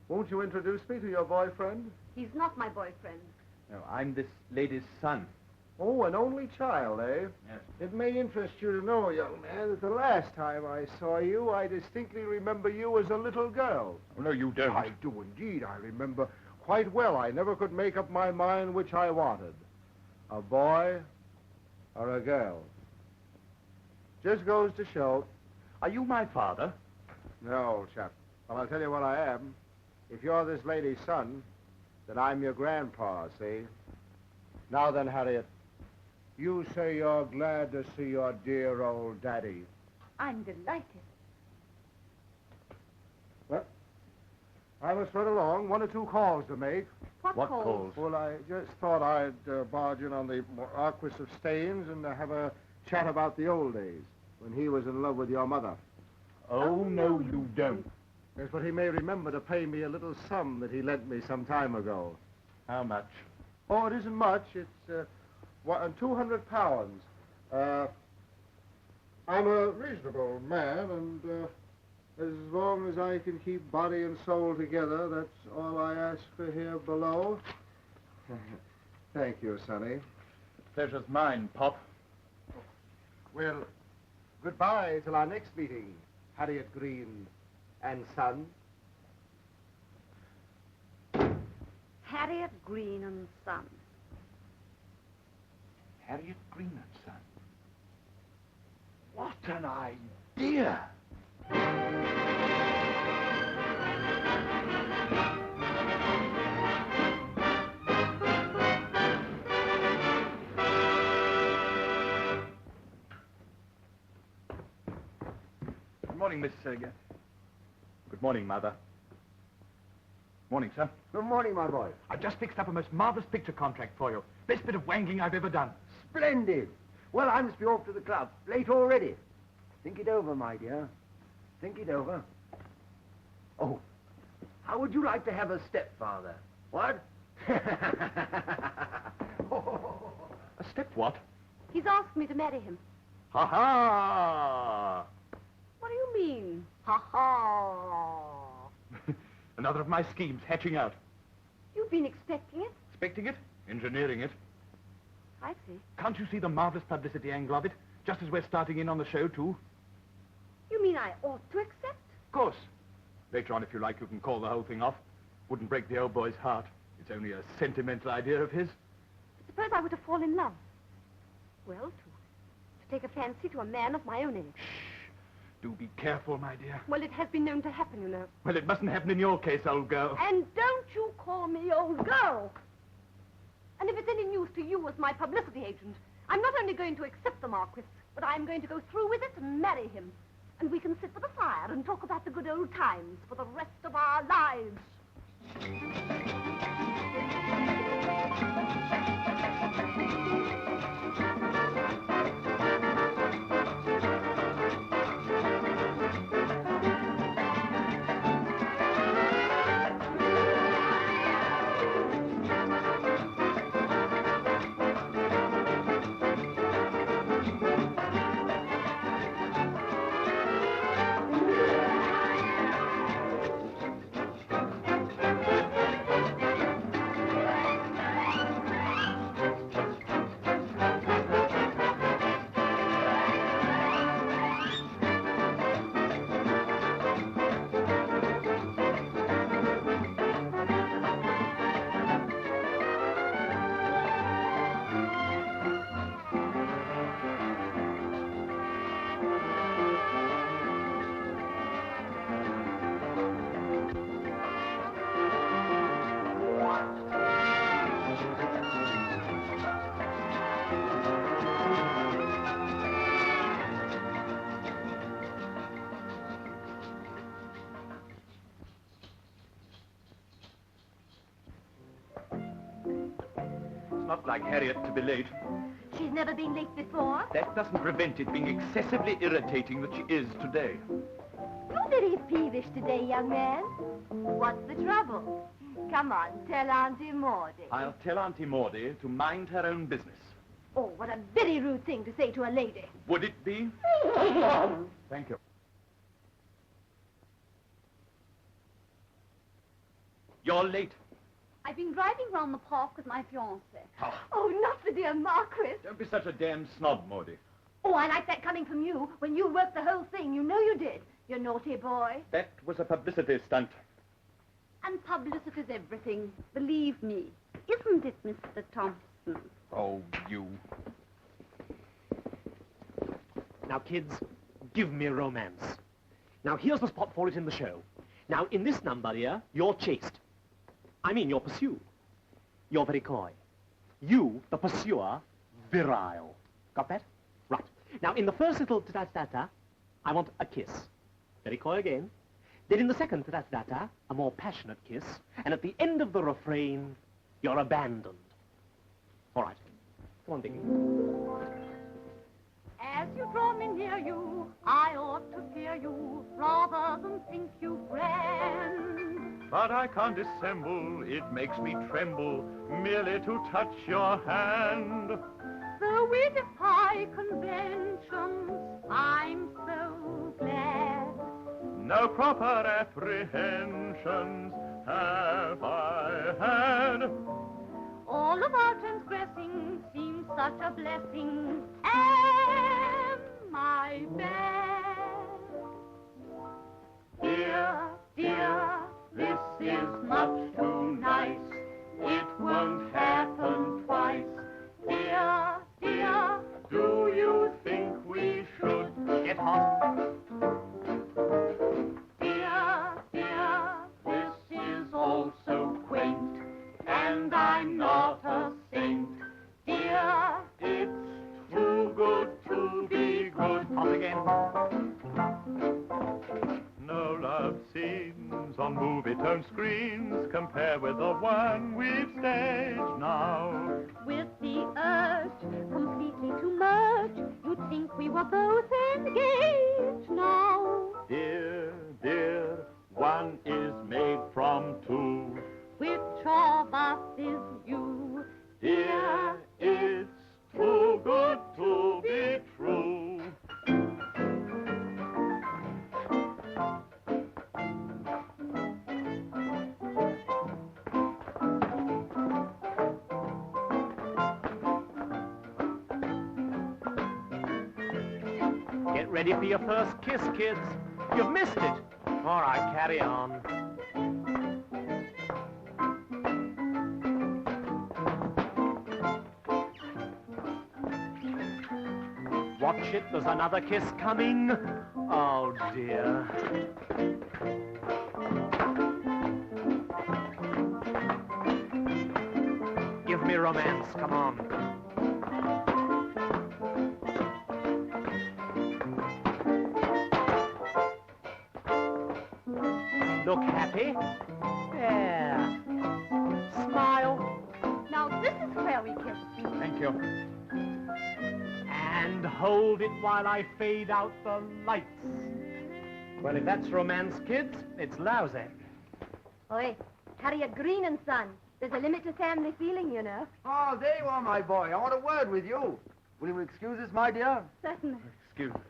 Won't you introduce me to your boyfriend? He's not my boyfriend. No, I'm this lady's son. Oh, an only child, eh? Yes. It may interest you to know, young man, that the last time I saw you, I distinctly remember you as a little girl. Oh, no, you don't. I do indeed. I remember quite well. I never could make up my mind which I wanted. A boy or a girl. Just goes to show. Are you my father? No, old chap. Well, I'll tell you what I am. If you're this lady's son, then I'm your grandpa, see? Now then, Harriet, you say you're glad to see your dear old daddy. I'm delighted. Well, I must run along. 1 or 2 calls to make. What calls? Well, I just thought I'd barge in on the Marquis of Staines and have a chat about the old days, when he was in love with your mother. Oh, no, you don't. Yes, but he may remember to pay me a little sum that he lent me some time ago. How much? Oh, it isn't much. It's 200 pounds. I'm a reasonable man, and as long as I can keep body and soul together, that's all I ask for here below. Thank you, Sonnie. Pleasure's mine, Pop. Well, goodbye till our next meeting, Harriet Green and Son. Harriet Green and Son. Harriet Green and Son. What an idea! Good morning, Miss Serger. Good morning, Mother. Morning, sir. Good morning, my boy. I've just fixed up a most marvelous picture contract for you. Best bit of wangling I've ever done. Splendid. Well, I must be off to the club. Late already. Think it over, my dear. Think it over. Oh, how would you like to have a stepfather? What? A step what? He's asked me to marry him. Ha ha! What do you mean? Ha ha! Another of my schemes hatching out. You've been expecting it? Expecting it? Engineering it. I see. Can't you see the marvelous publicity angle of it? Just as we're starting in on the show, too. You mean I ought to accept? Of course. Later on, if you like, you can call the whole thing off. Wouldn't break the old boy's heart. It's only a sentimental idea of his. Suppose I were to fall in love. Well, to take a fancy to a man of my own age. Do be careful, my dear. Well, it has been known to happen, you know. Well, it mustn't happen in your case, old girl. And don't you call me old girl. And if it's any news to you as my publicity agent, I'm not only going to accept the Marquis, but I'm going to go through with it and marry him. And we can sit by the fire and talk about the good old times for the rest of our lives. Not like Harriet to be late. She's never been late before. That doesn't prevent it being excessively irritating that she is today. You're very peevish today, young man. What's the trouble? Come on, tell Auntie Maudie. I'll tell Auntie Maudie to mind her own business. Oh, what a very rude thing to say to a lady. Would it be? Thank you. You're late. I've been driving round the park with my fiancé. Oh, not the dear Marquis. Don't be such a damn snob, Maudie. Oh, I like that coming from you. When you worked the whole thing, you know you did. You naughty boy. That was a publicity stunt. And publicity's everything, believe me. Isn't it, Mr. Thompson? Oh, you. Now, kids, give me romance. Now, here's the spot for it in the show. Now, in this number here, you're chaste. I mean, you're pursued. You're very coy. You, the pursuer, virile. Got that? Right. Now, in the first little ta-ta-ta-ta, I want a kiss. Very coy again. Then in the second ta-ta-ta-ta, a more passionate kiss. And at the end of the refrain, you're abandoned. All right. Come on, Dickie. As you draw me near you, I ought to fear you rather than think you grand. But I can't dissemble, it makes me tremble merely to touch your hand. Though we defy conventions, I'm so glad. No proper apprehensions have I had. All of our transgressing seems such a blessing. Am I bad? Dear, dear, this is much too nice. It won't happen twice. Dear, dear, Do you think we should get hot? dear, dear, this is all so quaint. And I'm not a saint. Dear, it's too good to be good? Hot again. No love scenes on movie-tone screens compare with the one we've staged now. with the urge completely to merge, you'd think we were both engaged now. Dear, dear, one is made from two. Which of us is you? Dear, it's too good to be true. ready for your first kiss, kids. You've missed it. All right, carry on. Watch it, there's another kiss coming. Oh, dear. Give me romance, come on. Look happy. Yeah. Smile. Now this is where we kiss. Thank you. And hold it while I fade out the lights. Well, if that's romance, kids, it's lousy. Oi, Harriet Green and Son. There's a limit to family feeling, you know. Oh, there you are, my boy. I want a word with you. Will you excuse us, my dear? Certainly. Excuse me.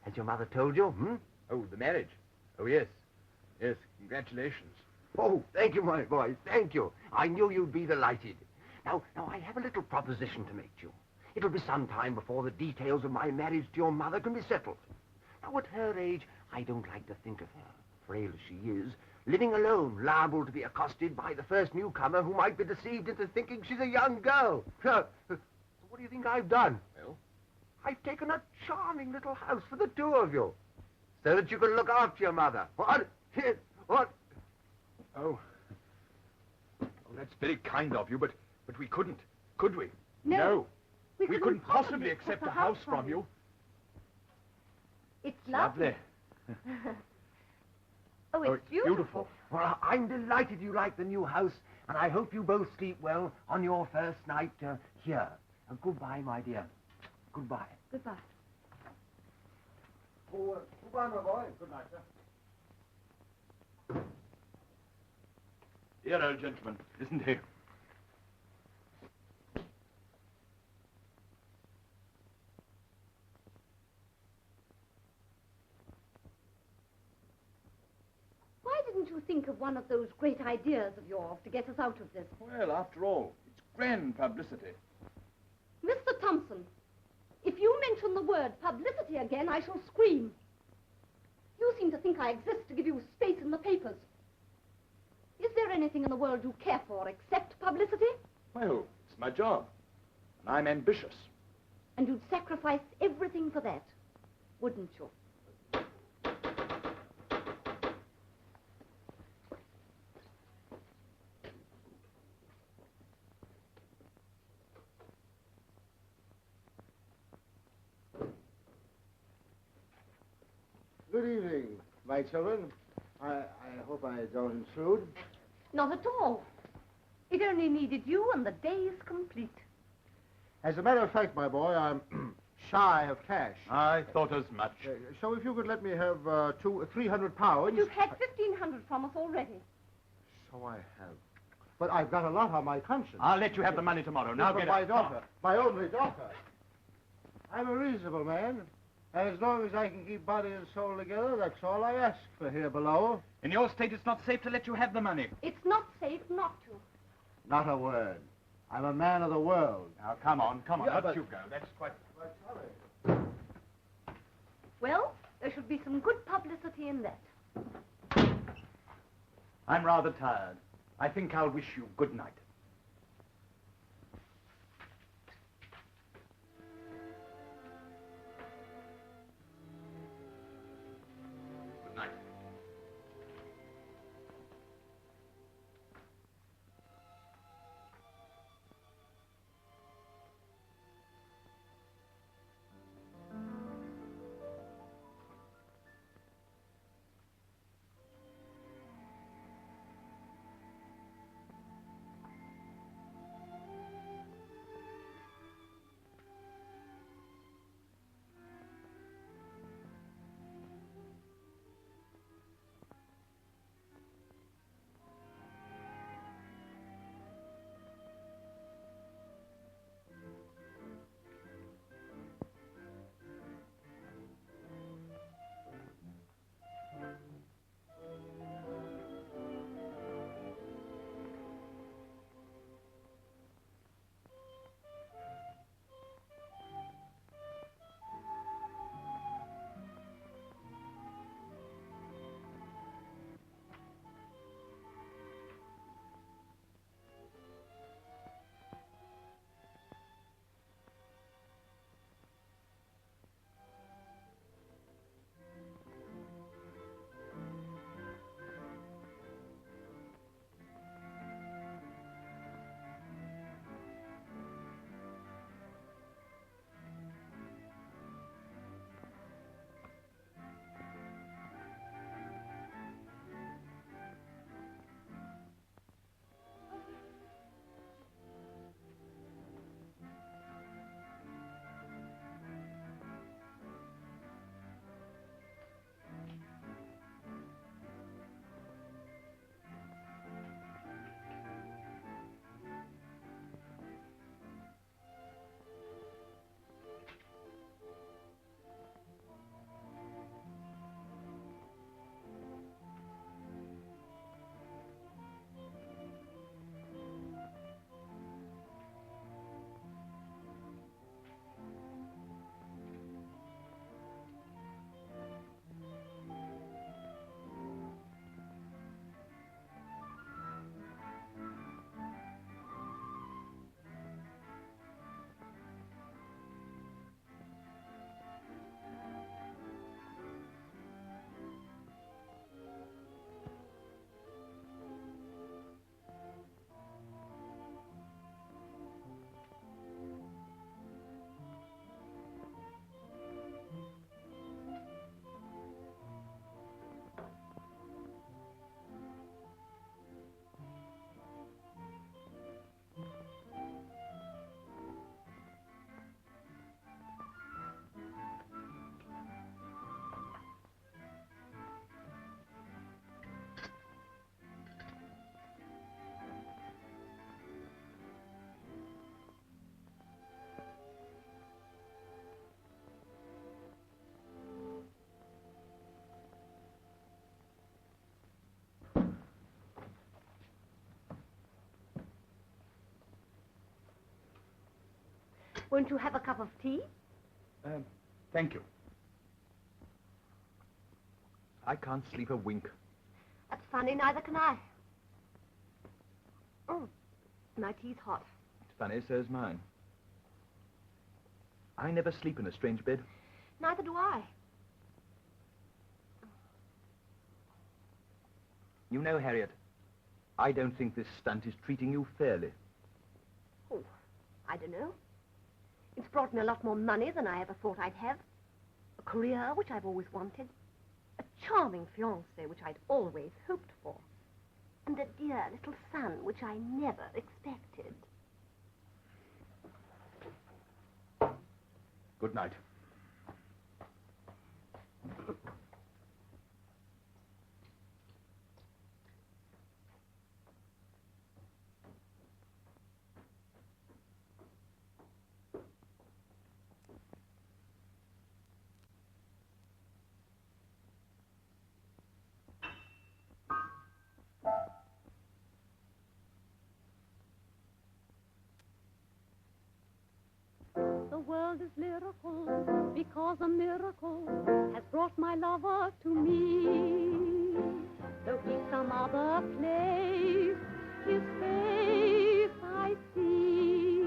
Has your mother told you, Oh, the marriage. Oh, yes. Yes, congratulations. Oh, thank you, my boy. Thank you. I knew you'd be delighted. Now, I have a little proposition to make to you. It'll be some time before the details of my marriage to your mother can be settled. Now, at her age, I don't like to think of her, frail as she is, living alone, liable to be accosted by the first newcomer who might be deceived into thinking she's a young girl. So what do you think I've done? Well? I've taken a charming little house for the two of you, so that you can look after your mother. What? What? Oh. Oh, that's very kind of you, but we couldn't, could we? No. We couldn't possibly accept a house from you. It's lovely. Oh, it's beautiful. Well, I'm delighted you like the new house, and I hope you both sleep well on your first night here. Goodbye, my dear. Goodbye. Goodbye. Oh, goodbye, my boy. Good night, sir. Dear old gentleman, isn't he? Why didn't you think of one of those great ideas of yours to get us out of this? Well, after all, it's grand publicity. Mr. Thompson, if you mention the word publicity again, I shall scream. You seem to think I exist to give you space in the papers. Is there anything in the world you care for except publicity? Well, it's my job, and I'm ambitious. And you'd sacrifice everything for that, wouldn't you? Good evening, my children. I hope I don't intrude. Not at all. It only needed you, and the day is complete. As a matter of fact, my boy, I'm shy of cash. I thought as much. So if you could let me have £300... You've had 1,500 from us already. So I have. But I've got a lot on my conscience. I'll let you have the money tomorrow. Now get my it. daughter, my only daughter. I'm a reasonable man. As long as I can keep body and soul together, that's all I ask for here below. In your state, it's not safe to let you have the money. It's not safe not to. Not a word. I'm a man of the world. Now, come on. Yeah, Up but- you go. That's quite... Well, there should be some good publicity in that. I'm rather tired. I think I'll wish you good night. Good night. Won't you have a cup of tea? Thank you. I can't sleep a wink. That's funny, neither can I. Oh, my tea's hot. It's funny, so's mine. I never sleep in a strange bed. Neither do I. You know, Harriet, I don't think this stunt is treating you fairly. Oh, I don't know. It's brought me a lot more money than I ever thought I'd have. A career, which I've always wanted. A charming fiancé, which I'd always hoped for. And a dear little son, which I never expected. Good night. The world is lyrical because a miracle has brought my lover to me. Though he's some other place, his face I see.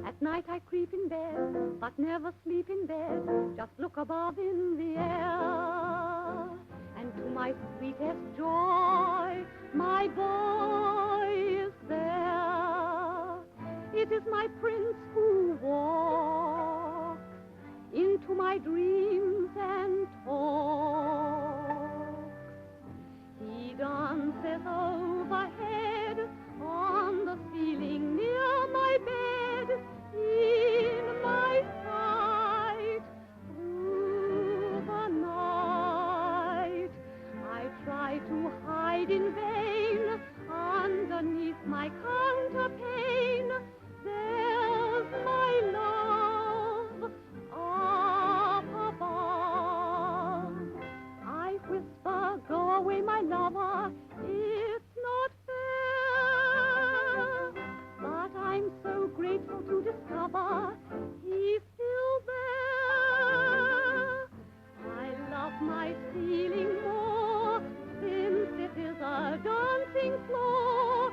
At night I creep in bed, but never sleep in bed. Just look above in the air. And to my sweetest joy, my boy is there. It is my prince who walks into my dreams and talks. He dances overhead on the ceiling near my bed, in my sight through the night. I try to hide in vain underneath my counterpane. There's my love up above. I whisper, go away, my lover, it's not fair. But I'm so grateful to discover he's still there. I love my ceiling more, since it is a dancing floor.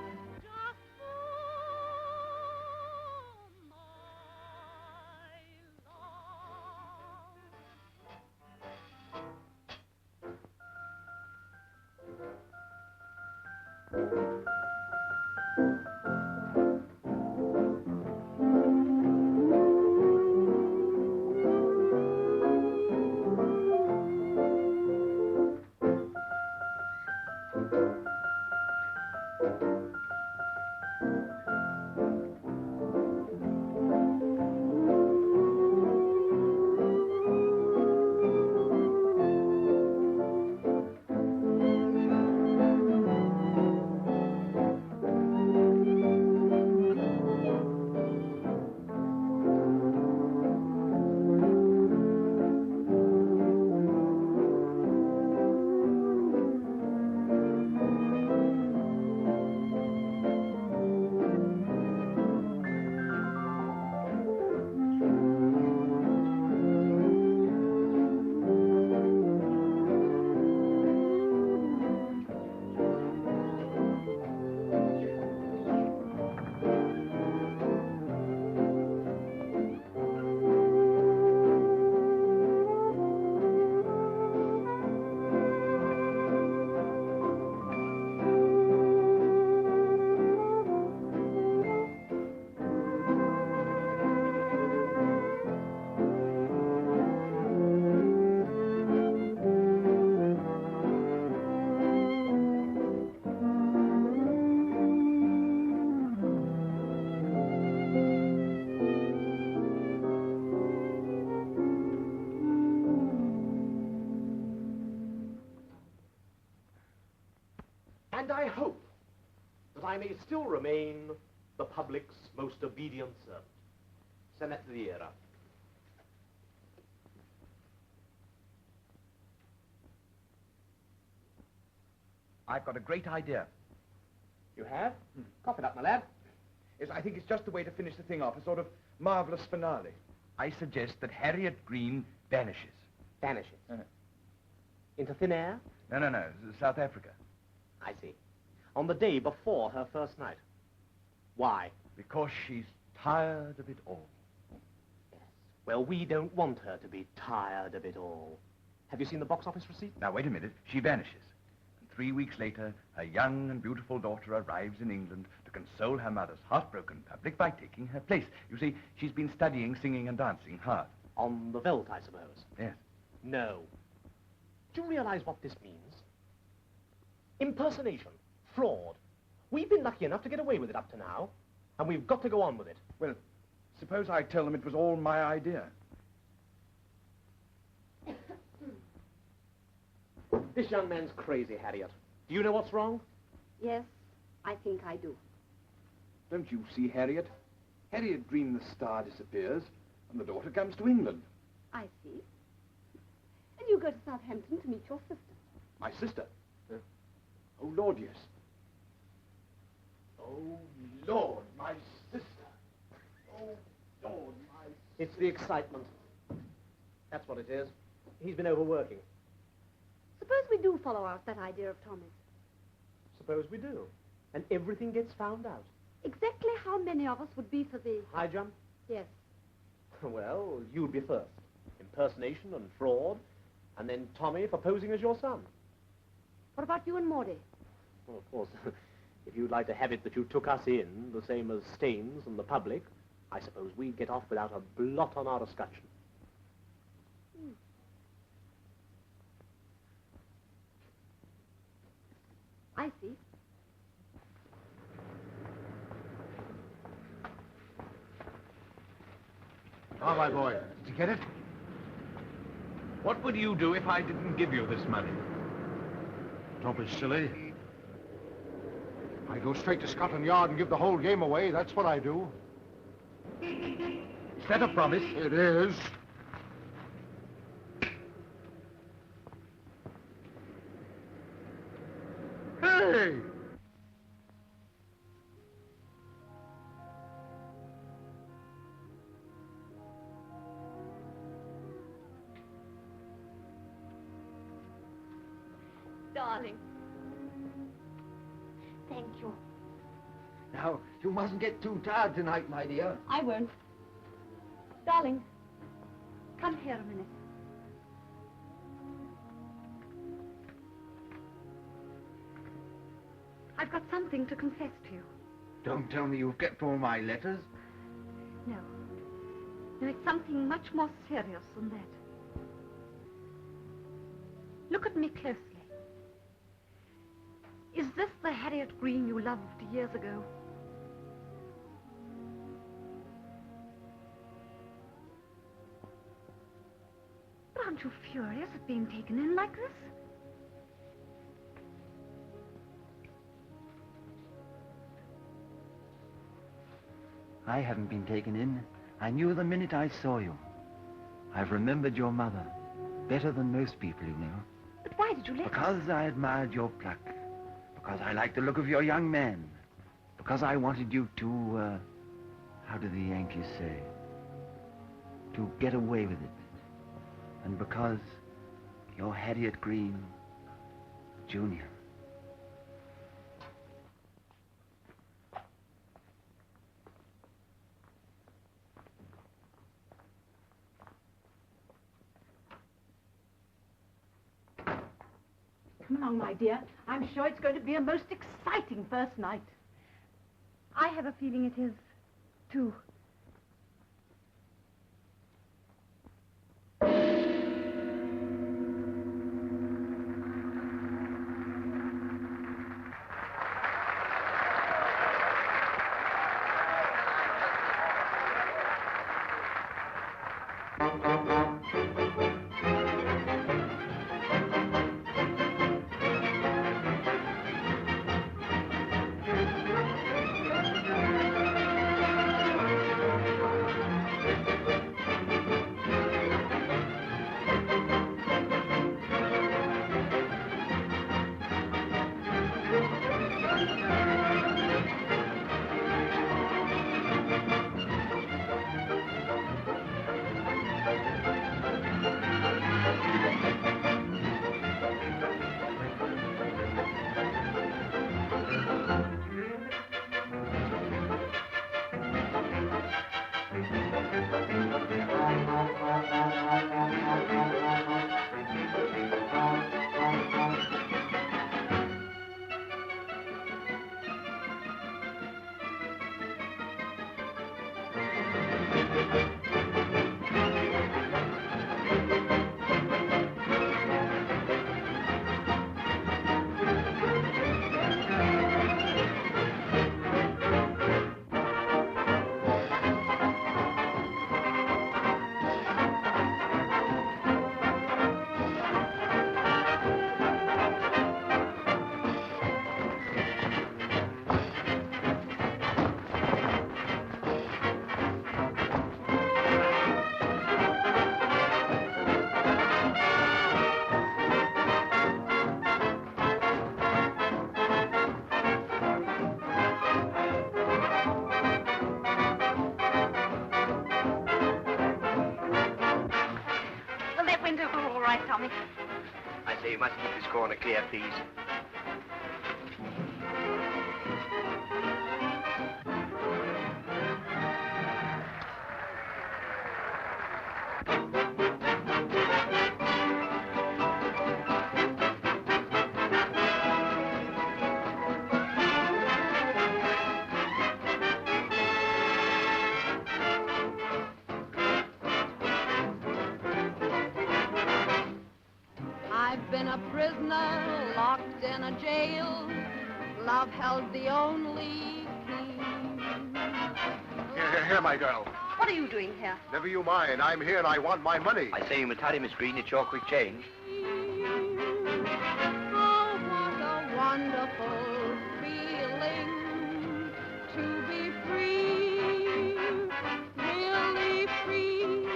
And I hope that I may still remain the public's most obedient servant. Senet Vieira. I've got a great idea. You have? Cough it up, my lad. Yes, I think it's just the way to finish the thing off, a sort of marvelous finale. I suggest that Harriet Green vanishes. Vanishes? Into thin air? No, South Africa. I see. On the day before her first night. Why? Because she's tired of it all. Yes. Well, we don't want her to be tired of it all. Have you seen the box office receipt? Now, wait a minute. She vanishes. And 3 weeks later, her young and beautiful daughter arrives in England to console her mother's heartbroken public by taking her place. You see, she's been studying singing and dancing hard. On the veldt, I suppose? Yes. No. Do you realize what this means? Impersonation. Fraud. We've been lucky enough to get away with it up to now, and we've got to go on with it. Well, suppose I tell them it was all my idea. This young man's crazy, Harriet. Do you know what's wrong? Yes, I think I do. Don't you see, Harriet? Harriet Green, the star, disappears, and the daughter comes to England. I see. And you go to Southampton to meet your sister. My sister? Oh, Lord, yes. Oh, Lord, my sister. Oh, Lord, my sister. It's the excitement. That's what it is. He's been overworking. Suppose we do follow out that idea of Tommy's. Suppose we do. And everything gets found out. Exactly how many of us would be for the... High jump? Yes. Well, you'd be first. Impersonation and fraud. And then Tommy for posing as your son. What about you and Maudie? Well, of course, if you'd like to have it that you took us in, the same as Staines and the public, I suppose we'd get off without a blot on our escutcheon. I see. Ah, my boy, did you get it? What would you do if I didn't give you this money? Don't be silly. I go straight to Scotland Yard and give the whole game away. That's what I do. Is that a promise? It is. Hey! Darling. Thank you. Now, you mustn't get too tired tonight, my dear. I won't. Darling, come here a minute. I've got something to confess to you. Don't tell me you've kept all my letters. No. No, it's something much more serious than that. Look at me closely. Is this the Harriet Green you loved years ago? But aren't you furious at being taken in like this? I haven't been taken in. I knew the minute I saw you. I've remembered your mother better than most people, you know. But why did you let Because I admired your pluck. Because I liked the look of your young man. Because I wanted you to, how do the Yankees say? To get away with it. And because you're Harriet Green, Jr. Come along, my dear. I'm sure it's going to be a most exciting first night. I have a feeling it is, too. went over all right, Tommy. I say you must keep this corner clear, please. I've been a prisoner, locked in a jail. Love held the only key. Here, my girl. What are you doing here? Never you mind. I'm here and I want my money. I say you must hurry, Miss Green. It's your quick change. Oh, what a wonderful feeling to be free, really free.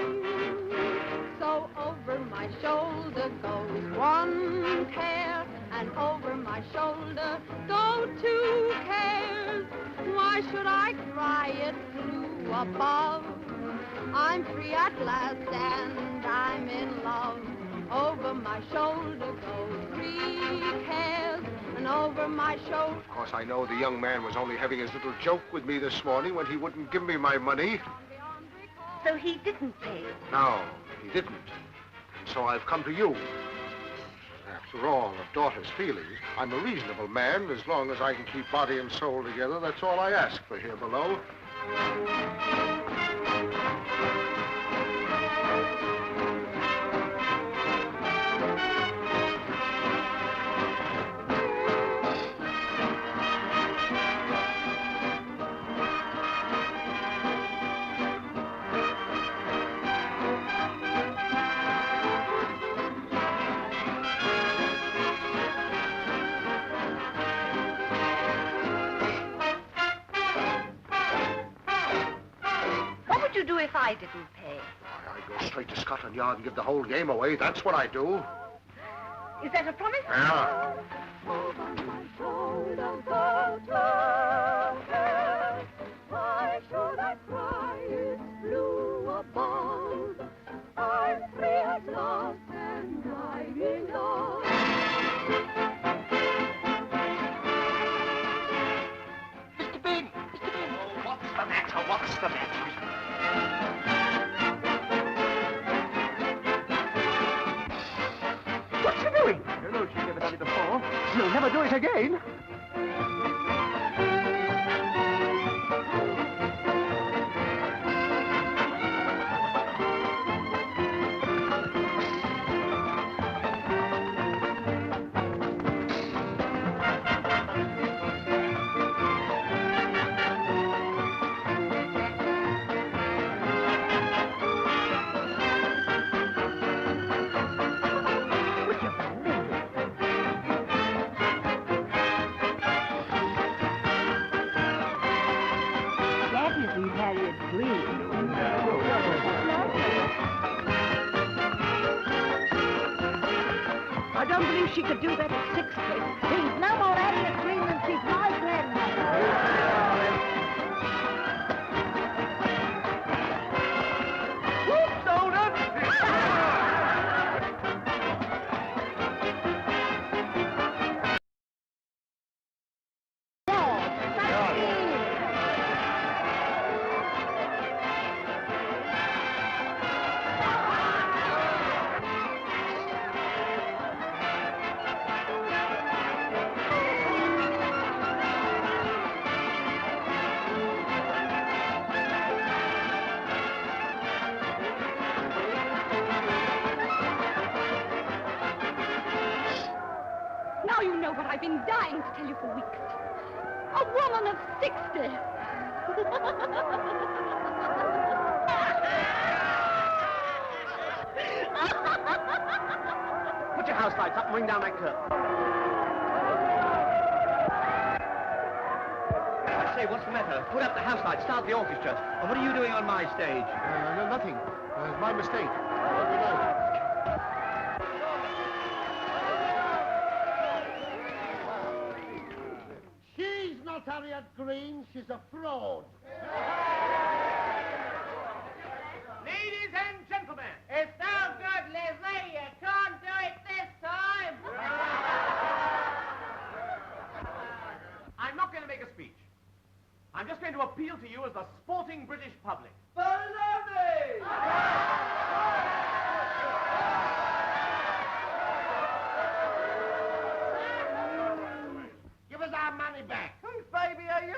So over my shoulder goes one care, and over my shoulder go two cares. Why should I cry it through above? I'm free at last and I'm in love. Over my shoulder go three cares, and over my shoulder... Of course, I know the young man was only having his little joke with me this morning when he wouldn't give me my money. So he didn't pay. No, he didn't. And so I've come to you. After all, a daughter's feelings, I'm a reasonable man. As long as I can keep body and soul together, that's all I ask for here below. What would you do if I didn't pay? I'd go straight to Scotland Yard and give the whole game away. That's what I do. Is that a promise? Yeah. Why should I cry? It's blue above. I'm free at last and I'm in love. Mr. Bean! Mr. Bean! Oh, what's the matter? What's the matter? What's she doing? You know she's never done it before. She'll never do it again. I don't believe she could do that at 60. She's no more Harriet Green than she's my grandmother. Now you know what I've been dying to tell you for weeks. A woman of 60. Put your house lights up and ring down that curtain. I say, what's the matter? Put up the house lights, start the orchestra. And what are you doing on my stage? No, nothing. It's my mistake. Good night. She's not Harriet Green. She's a fraud. Ladies and gentlemen, it's now good, Leslie. as the sporting British public. Give us our money back. Whose baby are you?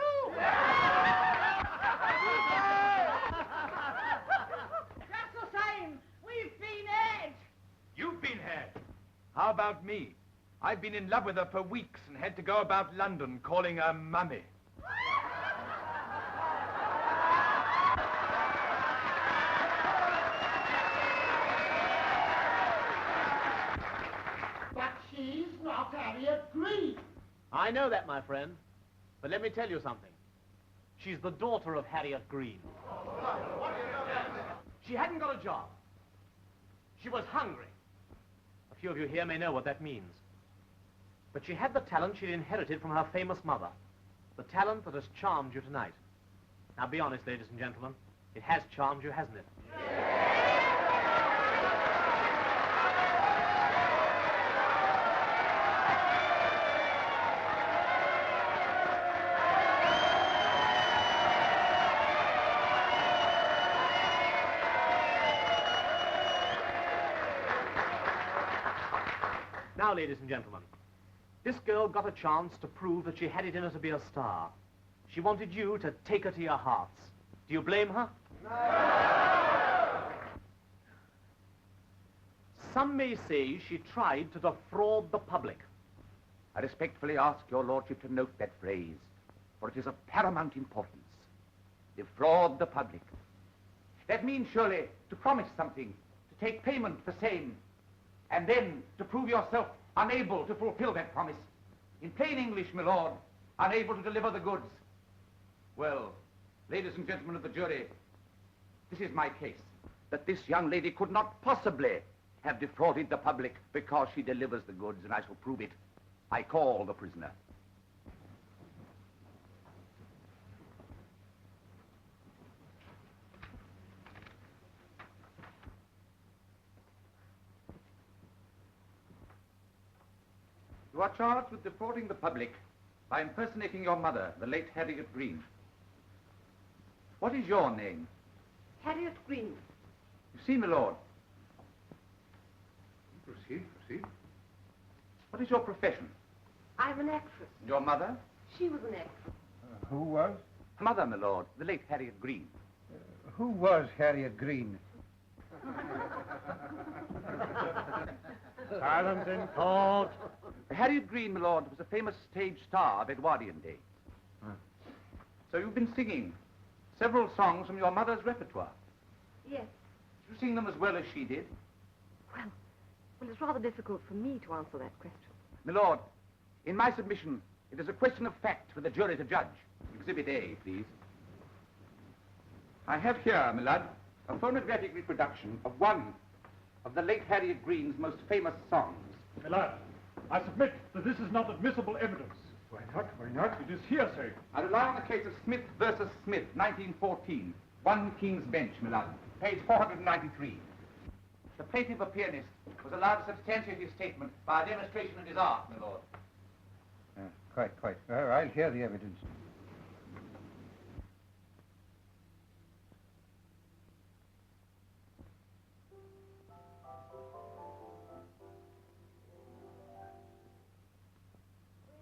Just the same, we've been had. You've been had. How about me? I've been in love with her for weeks and had to go about London calling her mummy. But she's not Harriet Green. I know that, my friend. But let me tell you something. She's the daughter of Harriet Green. She hadn't got a job. She was hungry. A few of you here may know what that means. But she had the talent she'd inherited from her famous mother. The talent that has charmed you tonight. Now be honest, ladies and gentlemen. It has charmed you, hasn't it? Now, ladies and gentlemen, this girl got a chance to prove that she had it in her to be a star. She wanted you to take her to your hearts. Do you blame her? No! Some may say she tried to defraud the public. I respectfully ask your lordship to note that phrase, for it is of paramount importance. Defraud the public. That means surely to promise something, to take payment for same, and then to prove yourself unable to fulfill that promise. In plain English, my lord, unable to deliver the goods. Well, ladies and gentlemen of the jury, this is my case, that this young lady could not possibly have defrauded the public because she delivers the goods, and I shall prove it. I call the prisoner. You are charged with defrauding the public by impersonating your mother, the late Harriet Green. What is your name? Harriet Green. You see, my lord. Proceed. What is your profession? I'm an actress. And your mother? She was an actress. Who was? Mother, my lord, the late Harriet Green. Who was Harriet Green? Silence in court. Harriet Green, my lord, was a famous stage star of Edwardian days. So you've been singing several songs from your mother's repertoire. Yes. Did you sing them as well as she did? Well, it's rather difficult for me to answer that question. My lord, in my submission, it is a question of fact for the jury to judge. Exhibit A, please. I have here, my lord, a phonographic reproduction of one of the late Harriet Green's most famous songs. My lord, I submit that this is not admissible evidence. Why not? It is hearsay. I rely on the case of Smith versus Smith, 1914. 1 King's Bench, my lord. Page 493. The plaintiff, a pianist, was allowed to substantiate his statement by a demonstration of his art, my lord. Quite. I'll hear the evidence.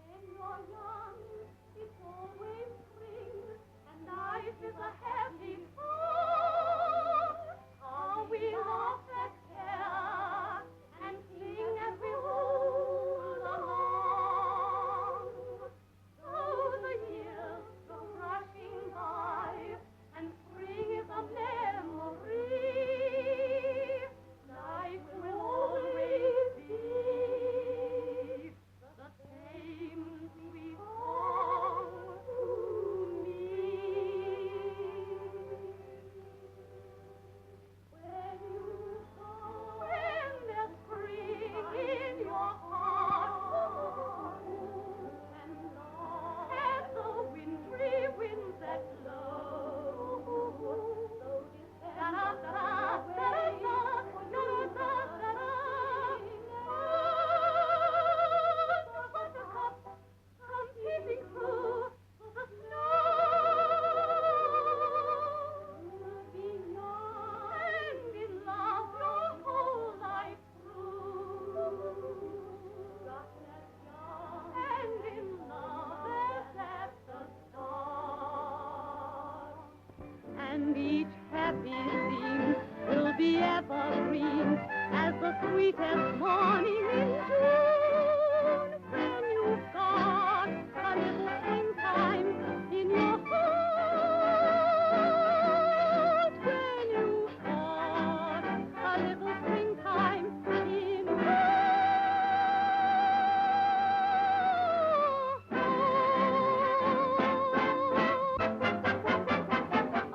When you're young, it's always spring, and life is a happy song. How we laugh at care and sing as we roll along. So the years the sweetest morning in June, when you've got a little springtime in your heart, when you've got a little springtime in your heart.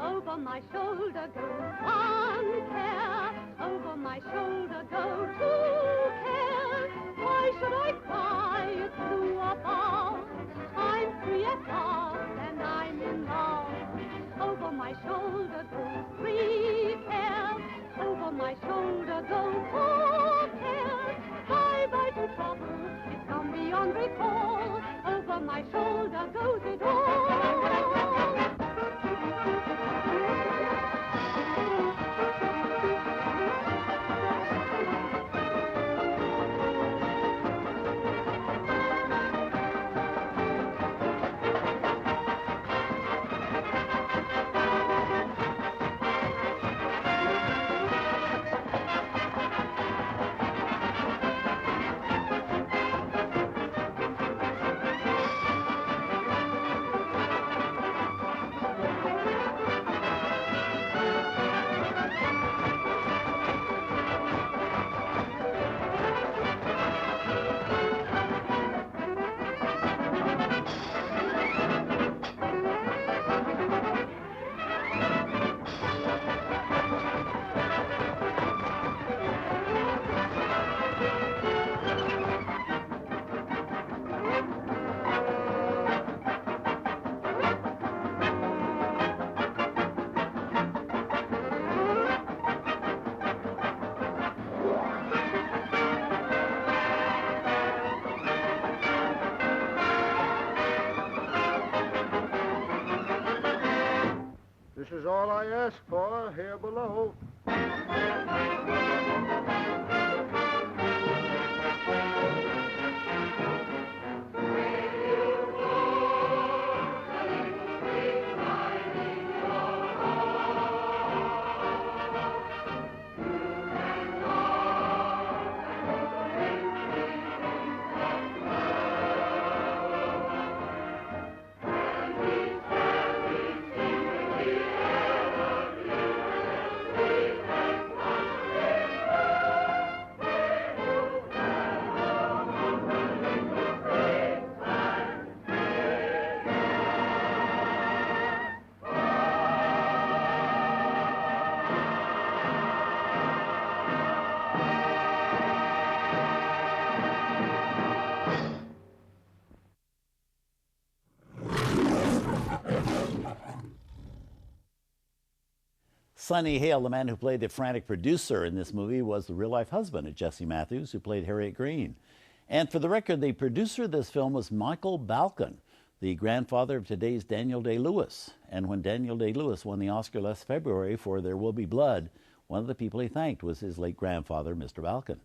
Over my shoulder goes one care, over my shoulder go two cares. Why should I cry? It's too above. I'm free at last and I'm in love. Over my shoulder go three cares, over my shoulder go four cares. Bye-bye to trouble, it's come beyond recall. Over my shoulder goes it all. This is all I ask for here below. Sonnie Hale, the man who played the frantic producer in this movie, was the real-life husband of Jessie Matthews, who played Harriet Green. And for the record, the producer of this film was Michael Balcon, the grandfather of today's Daniel Day-Lewis. And when Daniel Day-Lewis won the Oscar last February for There Will Be Blood, one of the people he thanked was his late grandfather, Mr. Balcon.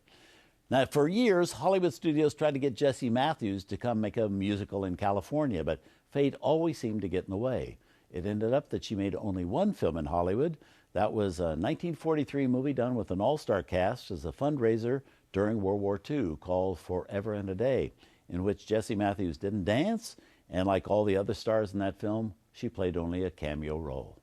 Now, for years, Hollywood studios tried to get Jessie Matthews to come make a musical in California, but fate always seemed to get in the way. It ended up that she made only one film in Hollywood. That was a 1943 movie done with an all-star cast as a fundraiser during World War II called Forever and a Day, in which Jessie Matthews didn't dance, and like all the other stars in that film, she played only a cameo role.